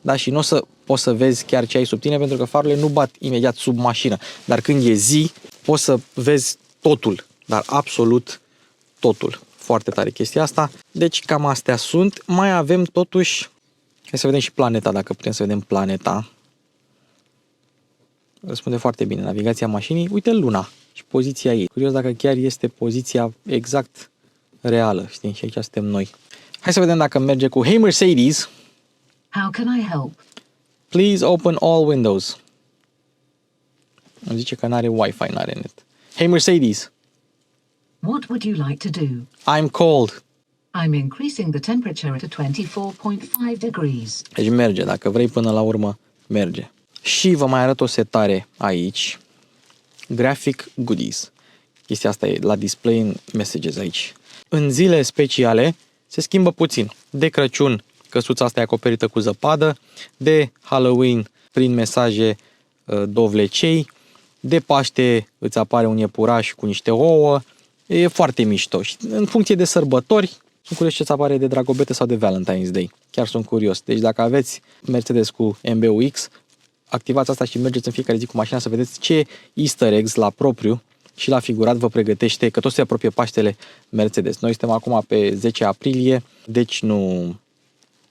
Speaker 1: da, și nu o să poți să vezi chiar ce ai sub tine pentru că farurile nu bat imediat sub mașină. Dar când e zi, poți să vezi totul, dar absolut totul. Foarte tare chestia asta. Deci cam astea sunt. Mai avem totuși, hai să vedem și planeta, dacă putem să vedem planeta. Răspunde foarte bine. Navigația mașinii. Uite luna și poziția ei. Curios dacă chiar este poziția exact reală. Știi? Și aici suntem noi. Hai să vedem dacă merge cu Hey Mercedes.
Speaker 2: How can I help?
Speaker 1: Please open all windows. Îmi zice că n-are Wi-Fi, n-are net. Hey Mercedes.
Speaker 2: What would you like to do?
Speaker 1: I'm cold.
Speaker 2: I'm increasing the temperature to 24.5 degrees.
Speaker 1: Deci merge, dacă vrei până la urmă, merge. Și vă mai arăt o setare aici. Graphic goodies. Chestia asta e la display în messages aici. În zile speciale se schimbă puțin. De Crăciun, căsuța asta e acoperită cu zăpadă. De Halloween, prin mesaje, dovlecei, de Paște îți apare un iepuraș cu niște ouă, e foarte mișto. Și în funcție de sărbători, sunt curios ce îți apare de Dragobete sau de Valentine's Day. Chiar sunt curios. Deci dacă aveți Mercedes cu MBUX, activați asta și mergeți în fiecare zi cu mașina să vedeți ce easter eggs la propriu și la figurat vă pregătește, că tot se apropie Paștele Mercedes. Noi suntem acum pe 10 aprilie, deci nu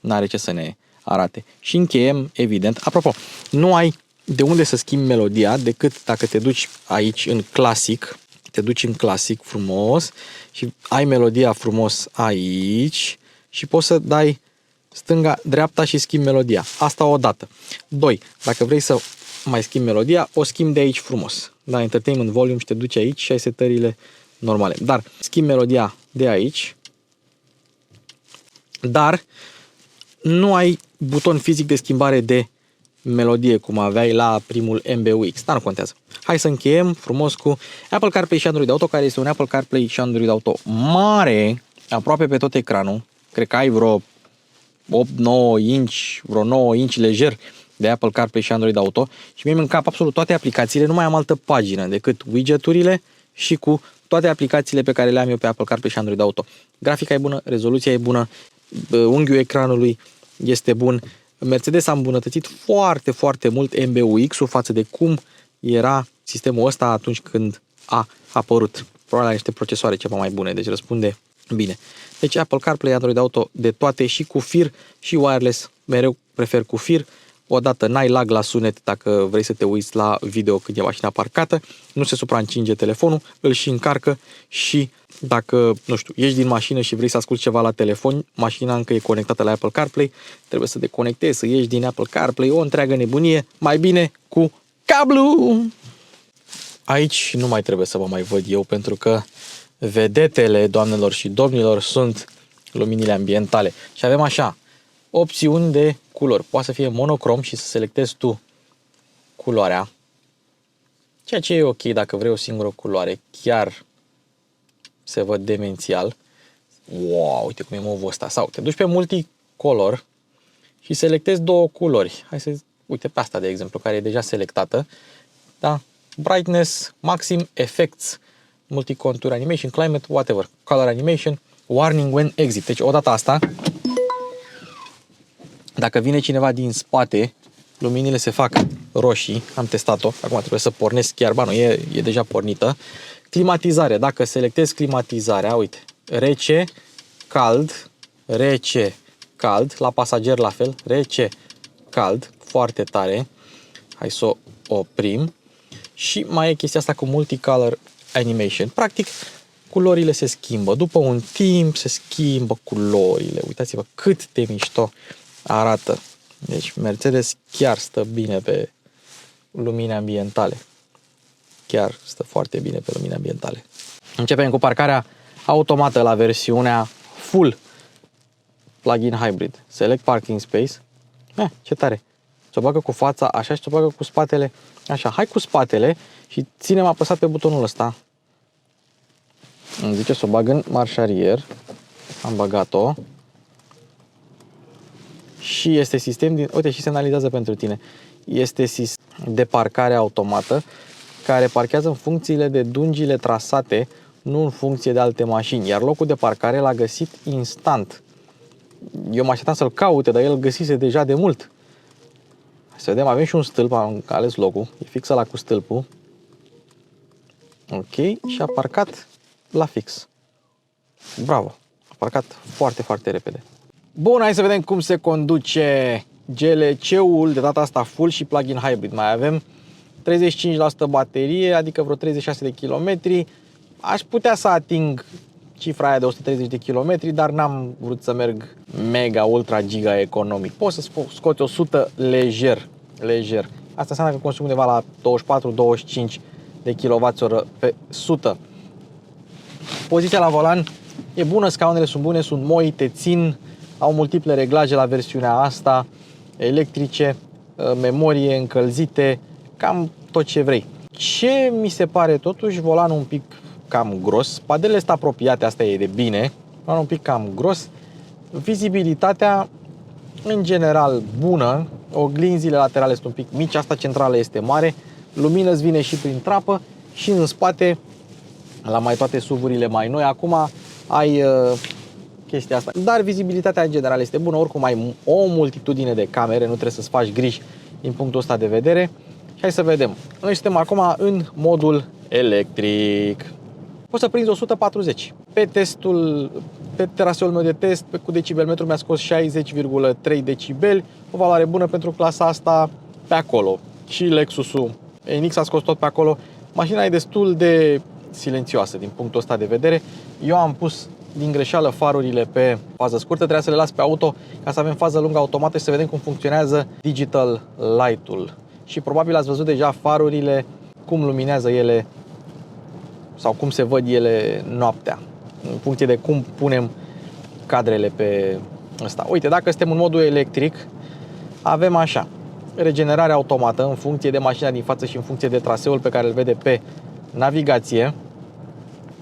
Speaker 1: are ce să ne arate. Și încheiem, evident. Apropo, nu ai de unde să schimbi melodia decât dacă te duci aici în clasic, te duci în clasic frumos și ai melodia frumos aici și poți să dai stânga, dreapta și schimbi melodia. Asta o dată. 2. Dacă vrei să mai schimbi melodia, o schimbi de aici frumos. Da, Entertainment Volume și te duci aici și ai setările normale. Dar schimbi melodia de aici, dar nu ai buton fizic de schimbare de melodie cum aveai la primul MBUX, dar nu contează. Hai să încheiem frumos cu Apple CarPlay și Android Auto, care este un Apple CarPlay și Android Auto mare, aproape pe tot ecranul. Cred că ai vreo 8-9 inch, vreo 9 inch lejer de Apple CarPlay și Android Auto și mie în cap absolut toate aplicațiile, nu mai am altă pagină decât widgeturile și cu toate aplicațiile pe care le am eu pe Apple CarPlay și Android Auto. Grafica e bună, rezoluția e bună, unghiul ecranului este bun. Mercedes a îmbunătățit foarte, foarte mult MBUX-ul față de cum era sistemul ăsta atunci când a apărut. Probabil are niște procesoare ceva mai bune, deci răspunde bine. Deci Apple CarPlay, Android Auto de toate și cu fir și wireless. Mereu prefer cu fir. Odată n-ai lag la sunet dacă vrei să te uiți la video când e mașina parcată. Nu se supraîncinge telefonul, îl și încarcă și dacă, nu știu, ieși din mașină și vrei să asculti ceva la telefon, mașina încă e conectată la Apple CarPlay, trebuie să deconectezi, să ieși din Apple CarPlay, o întreagă nebunie, mai bine cu cablu! Aici nu mai trebuie să vă mai văd eu, pentru că vedetele, doamnelor și domnilor, sunt luminile ambientale. Și avem așa, opțiuni de culori. Poate să fie monocrom și să selectezi tu culoarea, ceea ce e ok dacă vrei o singură culoare. Chiar se văd demențial. Wow, uite cum e movul ăsta. Sau te duci pe multicolor și selectezi două culori. Hai să, uite pe asta de exemplu, care e deja selectată. Da? Brightness, maxim, effects, multicontour animation, climate, whatever, color animation, warning when exit. Deci odată asta, dacă vine cineva din spate, luminile se fac roșii. Am testat-o. Acum trebuie să pornesc chiar. Ba nu, e deja pornită. Climatizare. Dacă selectez climatizarea, uite, rece, cald, rece, cald. La pasager la fel, rece, cald, foarte tare. Hai să o oprim. Și mai e chestia asta cu multicolor animation. Practic, culorile se schimbă. După un timp se schimbă culorile. Uitați-vă cât de mișto arată. Deci Mercedes chiar stă bine pe lumini ambientale. Chiar stă foarte bine pe lumini ambientale. Începem cu parcarea automată la versiunea full plug-in hybrid. Select parking space. Ce tare. Ți-o bagă cu fața așa și ți-o bagă cu spatele așa. Hai cu spatele și ținem apăsat pe butonul ăsta. Îmi zice să o bag în marș arier. Am băgat-o. Și este sistem din... Uite, și semnalizează pentru tine. Este sistem de parcare automată care parchează în funcțiile de dungile trasate, nu în funcție de alte mașini. Iar locul de parcare l-a găsit instant. Eu mă așteptam să-l caute, dar el îl găsise deja de mult. Să vedem, avem și un stâlp, am ales locul. E fix ăla cu stâlpul. Ok, și a parcat la fix. Bravo! A parcat foarte, foarte repede. Bun, hai să vedem cum se conduce GLC-ul, de data asta full și plug-in hybrid. Mai avem 35% baterie, adică vreo 36 de kilometri. Aș putea să ating cifra aia de 130 de kilometri, dar n-am vrut să merg mega, ultra, giga economic. Poți să scoți 100 lejer. Asta înseamnă că consum undeva la 24-25 de kWh pe 100. Poziția la volan e bună, scaunele sunt bune, sunt moi, te țin, au multiple reglaje la versiunea asta, electrice, memorie, încălzite, cam tot ce vrei. Ce mi se pare totuși, volanul un pic cam gros, spadelele sunt apropiate, asta e de bine, volanul un pic cam gros, vizibilitatea în general bună, oglinzile laterale sunt un pic mici, asta centrală este mare, lumină îți vine și prin trapă și în spate, la mai toate SUV-urile mai noi, acum ai chestia asta. Dar vizibilitatea în general este bună, oricum ai o multitudine de camere, nu trebuie să-ți faci griji din punctul ăsta de vedere. Și hai să vedem. Noi suntem acum în modul electric. Poți să prinzi 140. Pe traseul meu de test, cu decibelmetru mi-a scos 60,3 decibeli, o valoare bună pentru clasa asta pe acolo. Și Lexusul NX a scos tot pe acolo. Mașina e destul de silențioasă din punctul ăsta de vedere. Eu am pus din greșeală farurile pe fază scurtă, trebuia să le las pe auto ca să avem fază lungă automată și să vedem cum funcționează Digital Light-ul. Și probabil ați văzut deja farurile, cum luminează ele sau cum se văd ele noaptea, în funcție de cum punem cadrele pe ăsta. Uite, dacă suntem în modul electric, avem așa, regenerare automată în funcție de mașina din față și în funcție de traseul pe care îl vede pe navigație,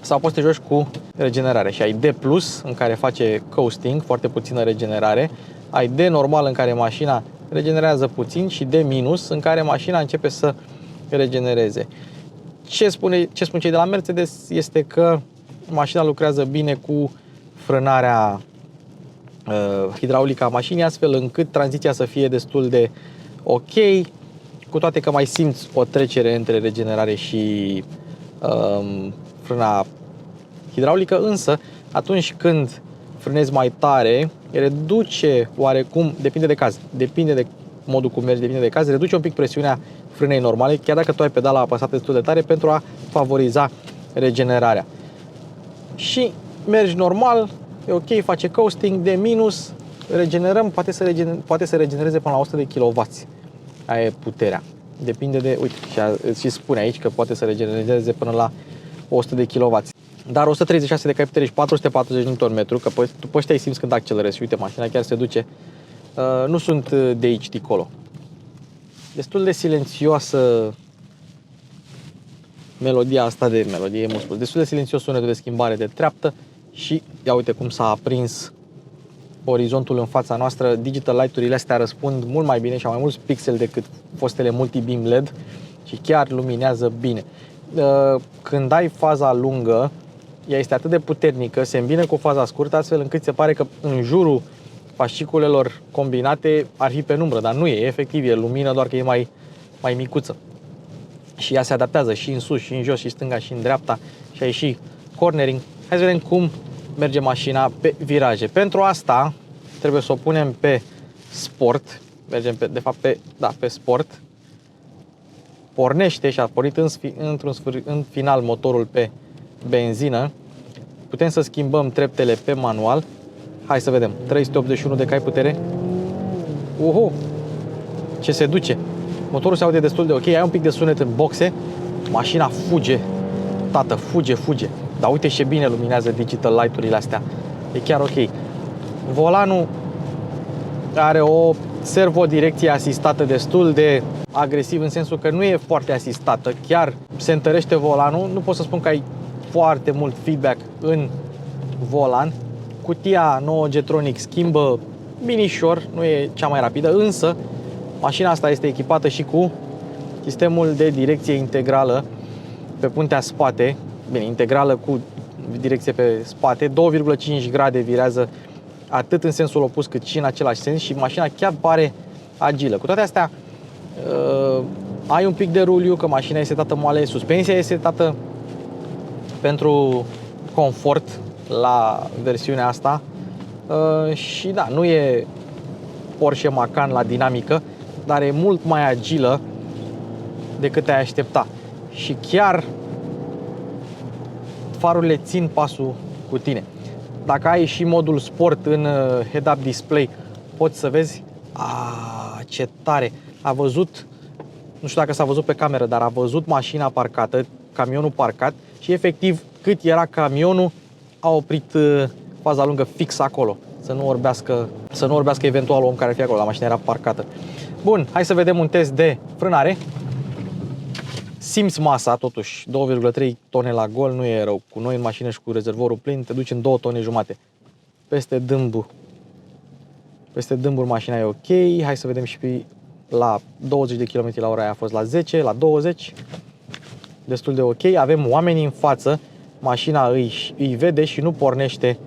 Speaker 1: sau poți să te joci cu regenerare. Și ai D+, în care face coasting, foarte puțină regenerare, ai D normal, în care mașina regenerează puțin, și D-, în care mașina începe să regenereze. Ce spun cei de la Mercedes este că mașina lucrează bine cu frânarea hidraulică a mașinii, astfel încât tranziția să fie destul de ok, cu toate că mai simți o trecere între regenerare și frâna hidraulică, însă atunci când frânezi mai tare, reduce oarecum, depinde de caz, depinde de modul cum mergi, depinde de caz, reduce un pic presiunea frânei normale, chiar dacă tu ai pedala apăsată destul de tare, pentru a favoriza regenerarea. Și mergi normal, e ok, face coasting, de minus, regenerăm, poate să regenereze până la 100 de kW. Aia e puterea. Depinde de, uite, și spune aici că poate să regenereze până la 100 de kW. Dar 136 de cai putere și 440 Nm, că tu pe ăștia îi simți când accelerezi. Și uite, mașina chiar se duce. Nu sunt de aici, de acolo. Destul de silențioasă melodie, destul de silențios sunetul de schimbare de treaptă. Și ia uite cum s-a aprins orizontul în fața noastră. Digital Light-urile astea răspund mult mai bine și au mai mulți pixeli decât fostele multi-beam LED și chiar luminează bine. Când ai faza lungă, ea este atât de puternică, se îmbină cu faza scurtă, astfel încât se pare că în jurul fasciculelor combinate ar fi penumbră, dar nu e, efectiv e lumină, doar că e mai micuță. Și ea se adaptează și în sus, și în jos, și stânga, și în dreapta, și ai și cornering. Hai să vedem cum merge mașina pe viraje. Pentru asta trebuie să o punem pe sport. Mergem pe sport. Pornește și a pornit în final motorul pe benzină. Putem să schimbăm treptele pe manual. Hai să vedem. 381 de cai putere. Uhu! Ce se duce! Motorul se aude destul de ok. Ai un pic de sunet în boxe. Mașina fuge. Tată, fuge. Dar uite ce bine luminează Digital Light-urile astea. E chiar ok. Volanul are o servodirecție asistată destul de agresiv, în sensul că nu e foarte asistată. Chiar se întărește volanul. Nu pot să spun că ai foarte mult feedback în volan. Cutia nouă Getronic schimbă minișor, nu e cea mai rapidă, însă mașina asta este echipată și cu sistemul de direcție integrală pe puntea spate. Bine, integrală cu direcție pe spate, 2,5 grade virează atât în sensul opus cât și în același sens și mașina chiar pare agilă. Cu toate astea, ai un pic de ruliu, că mașina este setată moale, suspensia este setată pentru confort la versiunea asta și da, nu e Porsche Macan la dinamică, dar e mult mai agilă decât te-ai aștepta. Și chiar farurile țin pasul cu tine. Dacă ai și modul sport în head-up display, poți să vezi ce tare. A văzut, nu știu dacă s-a văzut pe cameră, dar a văzut mașina parcată, camionul parcat și efectiv cât era camionul a oprit faza lungă fix acolo. Să nu orbească eventual om care ar fi acolo, la mașina era parcată. Bun, hai să vedem un test de frânare. Simți masa, totuși, 2,3 tone la gol, nu e rău. Cu noi în mașină și cu rezervorul plin, te duci în 2 tone jumate. Peste dâmburi mașina e ok. Hai să vedem și pe la 20 de km la oră, aia a fost la 10, la 20, destul de ok. Avem oamenii în față, mașina îi vede și nu pornește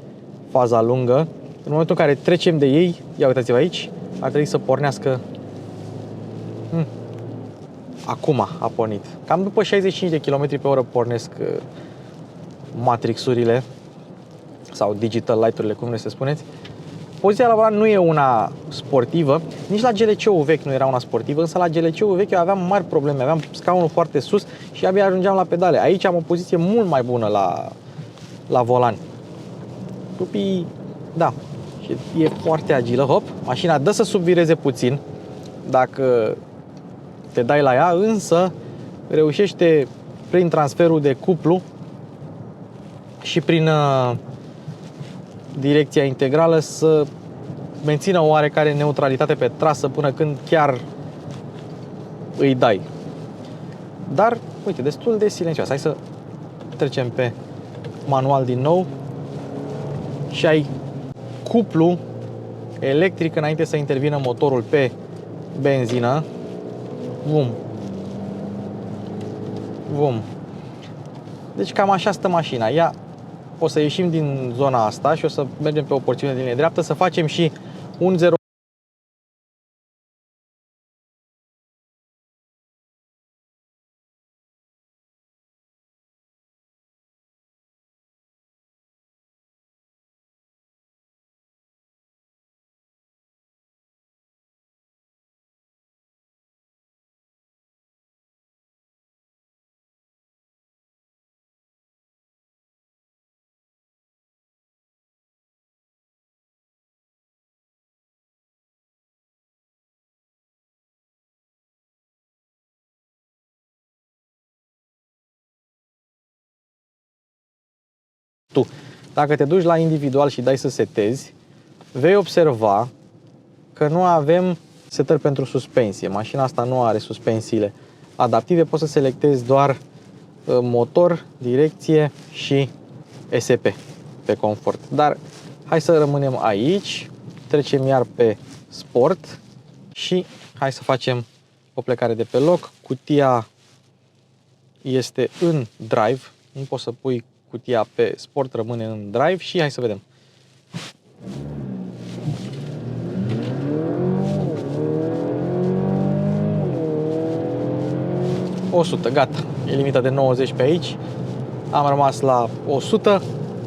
Speaker 1: faza lungă. În momentul în care trecem de ei, ia uitați-vă aici, ar trebui să pornească. Acum a pornit. Cam după 65 de km pe oră pornesc matrixurile sau digital light-urile, cum vreți să spuneți. Poziția la volan nu e una sportivă, nici la GLC-ul vechi nu era una sportivă, însă la GLC-ul vechi eu aveam mari probleme, aveam scaunul foarte sus și abia ajungeam la pedale. Aici am o poziție mult mai bună la volan. Tupii, da, și e foarte agilă, hop, mașina dă să subvireze puțin dacă te dai la ea, însă reușește prin transferul de cuplu și prin direcția integrală să mențină o oarecare neutralitate pe trasă până când chiar îi dai. Dar, uite, destul de silențios. Hai să trecem pe manual din nou și ai cuplu electric înainte să intervină motorul pe benzină. Vum. Vum. Deci cam așa stă mașina. Ia, o să ieșim din zona asta și o să mergem pe o porțiune de linie dreaptă, să facem și un 0. Tu, dacă te duci la individual și dai să setezi, vei observa că nu avem setări pentru suspensie. Mașina asta nu are suspensiile adaptive, poți să selectezi doar motor, direcție și ESP pe confort. Dar hai să rămânem aici, trecem iar pe sport și hai să facem o plecare de pe loc. Cutia este în drive, nu poți să pui cutia pe sport, rămâne în drive și hai să vedem. ...100, gata. E limita de 90 pe aici. Am rămas la 100.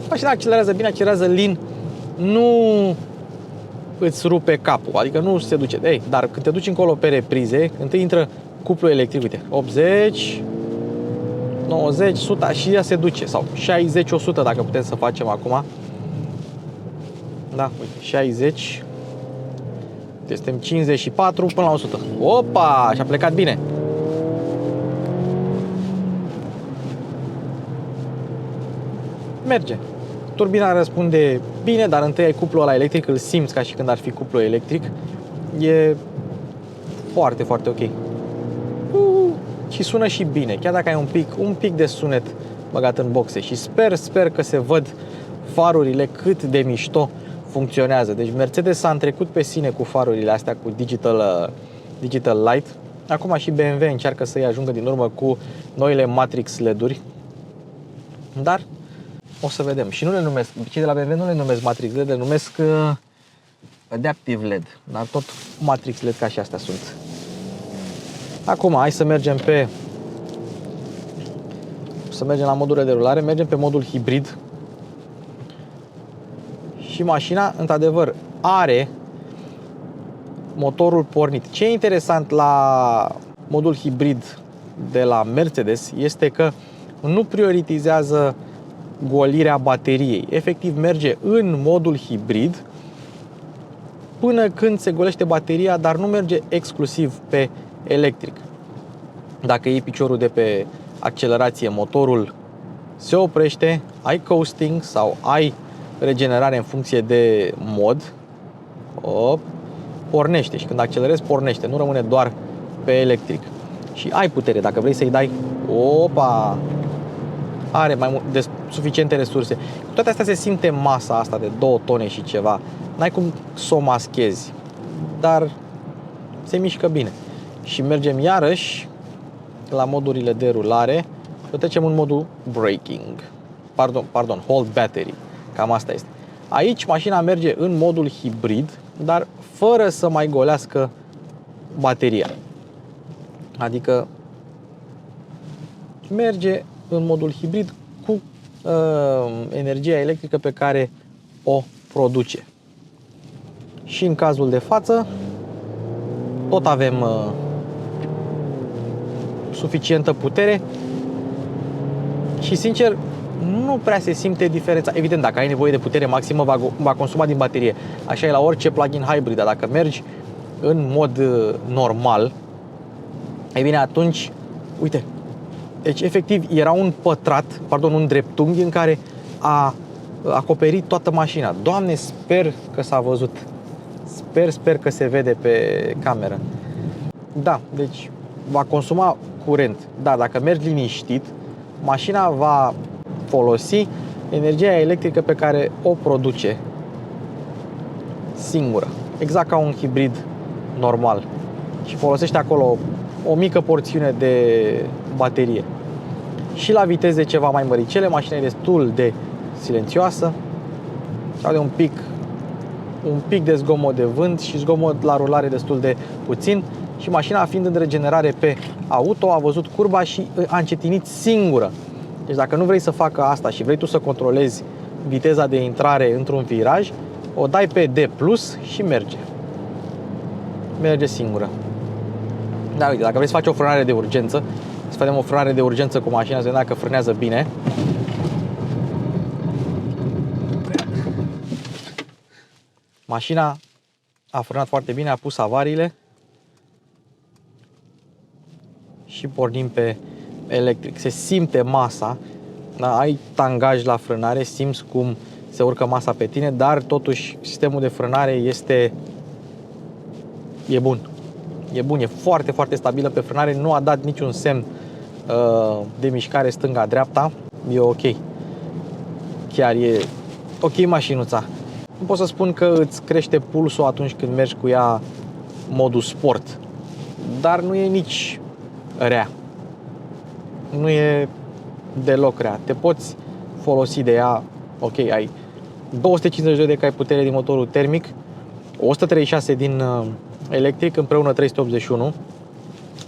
Speaker 1: Mașina accelerează bine, accelerează lin. Nu îți rupe capul, adică nu se duce. Ei, dar când te duci încolo pe reprize, întâi intră cuplu electric, uite, 80, 90, 100 și ea se duce. Sau 60, 100 dacă putem să facem acum. Da, uite, 60. Suntem 54 până la 100. Opa, și-a plecat bine. Merge. Turbina răspunde bine, dar întâi ai cuplul ăla electric, îl simți ca și când ar fi cuplu electric. E foarte, foarte ok. Și sună și bine, chiar dacă ai un pic de sunet băgat în boxe. Și sper că se văd farurile cât de mișto funcționează. Deci Mercedes s-a întrecut pe sine cu farurile astea, cu Digital Light. Acum și BMW încearcă să-i ajungă din urmă cu noile Matrix LED-uri. Dar o să vedem. Și nu le numesc, cei de la BMW nu le numesc Matrix LED, le numesc Adaptive LED. Dar tot Matrix LED ca și astea sunt. Acum hai să mergem la modurile de rulare, mergem pe modul hibrid. Și mașina, într-adevăr, are motorul pornit. Ce e interesant la modul hibrid de la Mercedes este că nu prioritizează golirea bateriei. Efectiv merge în modul hibrid până când se golește bateria, dar nu merge exclusiv pe electric. Dacă iei piciorul de pe accelerație, motorul se oprește, ai coasting sau ai regenerare în funcție de mod, pornește și când accelerezi, pornește, nu rămâne doar pe electric. Și ai putere, dacă vrei să-i dai, are suficiente resurse. Cu toate astea se simte masa asta de 2 tone și ceva. N-ai cum să o maschezi, dar se mișcă bine. Și mergem iarăși la modurile de rulare și trecem în modul braking. Pardon, hold battery. Cam asta este. Aici mașina merge în modul hibrid, dar fără să mai golească bateria. Adică merge în modul hibrid cu energia electrică pe care o produce. Și în cazul de față tot avem suficientă putere și sincer nu prea se simte diferența. Evident, dacă ai nevoie de putere maximă va consuma din baterie. Așa e la orice plug-in hybrid, dar dacă mergi în mod normal, e bine, atunci, uite, deci efectiv era un dreptunghi în care a acoperit toată mașina. Doamne, sper că s-a văzut. Sper că se vede pe cameră. Da, deci va consuma curent. Da, dacă mergi liniștit, mașina va folosi energia electrică pe care o produce singură. Exact ca un hibrid normal. Și folosește acolo o mică porțiune de baterie. Și la viteze ceva mai măricele, mașina e destul de silențioasă. Are un pic de zgomot de vânt și zgomot la rulare destul de puțin. Și mașina, fiind în regenerare pe auto, a văzut curba și a încetinit singură. Deci dacă nu vrei să facă asta și vrei tu să controlezi viteza de intrare într-un viraj, o dai pe D+ și merge. Merge singură. Da, uite, dacă vrei să faci o frânare de urgență, să facem o frânare de urgență cu mașina, să vedem dacă frânează bine. Mașina a frânat foarte bine, a pus avariile și pornim pe electric. Se simte masa, da? Ai tangaj la frânare, simți cum se urcă masa pe tine, dar totuși sistemul de frânare e bun. E bun, e foarte, foarte stabilă pe frânare, nu a dat niciun semn de mișcare stânga-dreapta, e ok. Chiar e ok mașinuța. Nu pot să spun că îți crește pulsul atunci când mergi cu ea modul sport, dar nu e nici rea. Nu e deloc rea. Te poți folosi de ea, ok, ai 252 de cai putere din motorul termic, 136 din electric, împreună 381,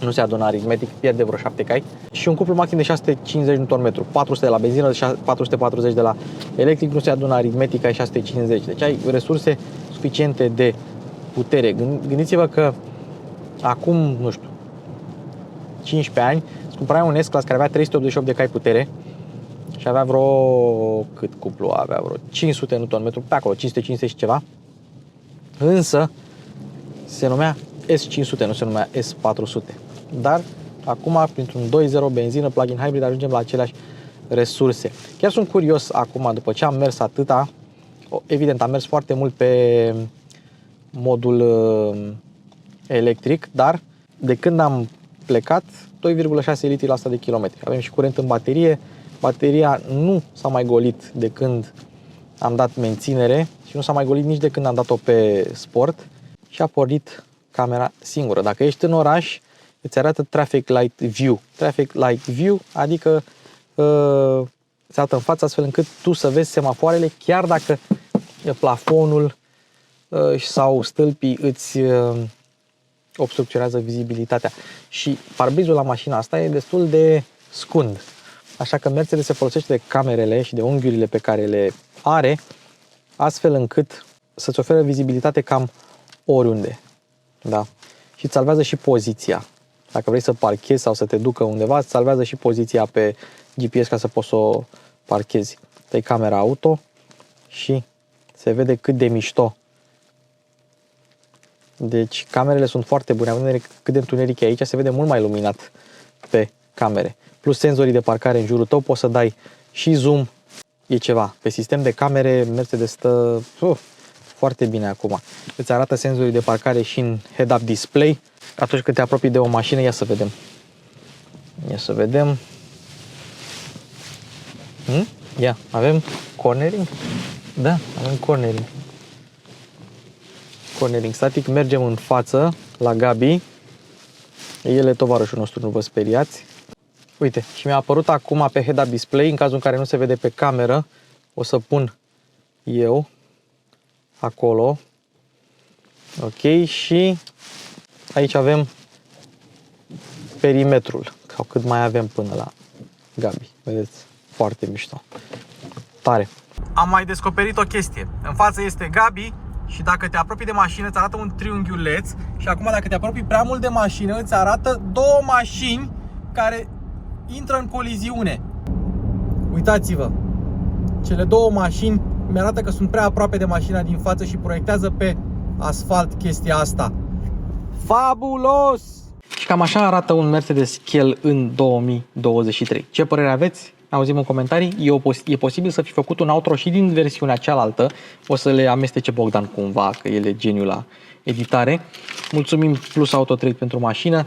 Speaker 1: nu se adună aritmetic, pierde vreo 7 cai, și un cuplu maxim de 650 Nm, 400 de la benzină, 440 de la electric, nu se adună aritmetic, ai 650, deci ai resurse suficiente de putere. Gândiți-vă că acum, nu știu, 15 ani, îți cumpărai un S-Class care avea 388 de cai putere și avea cât cuplu avea? Vreo 500 Nm, pe acolo, 550 și ceva, însă se numea S500, nu se numea S400. Dar acum, printr-un 2.0 benzină plug-in hybrid, ajungem la aceleași resurse. Chiar sunt curios acum, după ce am mers atâta, evident, am mers foarte mult pe modul electric, dar de când am plecat, 2,6 litri la 100 de kilometri. Avem și curent în baterie. Bateria nu s-a mai golit de când am dat menținere și nu s-a mai golit nici de când am dat-o pe sport și a pornit camera singură. Dacă ești în oraș, îți arată Traffic Light View. Traffic Light View, adică îți arată în față astfel încât tu să vezi semafoarele chiar dacă plafonul sau stâlpii îți obstrucționează vizibilitatea. Și parbrizul la mașina asta e destul de scund. Așa că Mercedes se folosește de camerele și de unghiurile pe care le are, astfel încât să-ți oferă vizibilitate cam oriunde. Da? Și îți salvează și poziția. Dacă vrei să parchezi sau să te ducă undeva, îți salvează și poziția pe GPS ca să poți să o parchezi. Dai camera auto și se vede cât de mișto. Deci camerele sunt foarte bune, având în vedere cât de întuneric e aici, se vede mult mai luminat pe camere. Plus senzorii de parcare în jurul tău, poți să dai și zoom, e ceva. Pe sistem de camere, Mercedes stă foarte bine acum. Îți arată senzorii de parcare și în head-up display. Atunci când te apropii de o mașină, ia să vedem. Ia să vedem. Ia, avem cornering? Da, avem cornering. Cornering static, mergem în față la Gabi. El e tovarășul nostru, nu vă speriați. Uite, și mi-a apărut acum pe head-up display, în cazul în care nu se vede pe cameră, o să pun eu acolo. Ok, și aici avem perimetrul, sau cât mai avem până la Gabi. Vedeți? Foarte mișto. Tare. Am mai descoperit o chestie. În față este Gabi și dacă te apropii de mașină îți arată un triunghiuleț și acum dacă te apropii prea mult de mașină îți arată două mașini care intră în coliziune. Uitați-vă. Cele două mașini mi arată că sunt prea aproape de mașina din față și proiectează pe asfalt chestia asta. Fabulos! Și cam așa arată un Mercedes Scale în 2023. Ce părere aveți? Auzim în comentarii. E posibil să fi făcut un outro și din versiunea cealaltă. O să le amestece Bogdan cumva, că el e geniu la editare. Mulțumim Plus Auto Trade pentru mașină.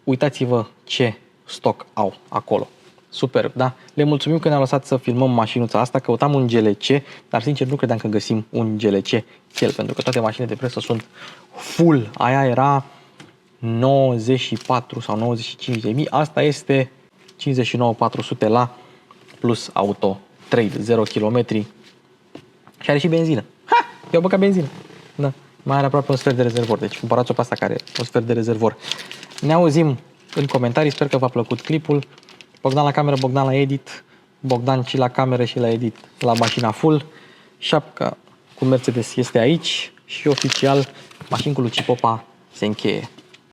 Speaker 1: Uitați-vă ce stoc au acolo. Superb, da? Le mulțumim că ne-au lăsat să filmăm mașinuța asta. Căutam un GLC, dar sincer nu credeam că găsim un GLC Scale, pentru că toate mașinile de presă sunt full. Aia era 94 sau 95 de mii. Asta este 59.400 la Plus Auto Trade, 0 km. Și are și benzină. Ha! Eu băgat benzină. Da. Mai are aproape un sfert de rezervor. Deci cumpărați-o pe asta care are un sfert de rezervor. Ne auzim în comentarii. Sper că v-a plăcut clipul. Bogdan la cameră, Bogdan la edit. Bogdan și la cameră și la edit la mașina full. Șapca cu Mercedes este aici. Și oficial mașini cu Luci Popa se încheie.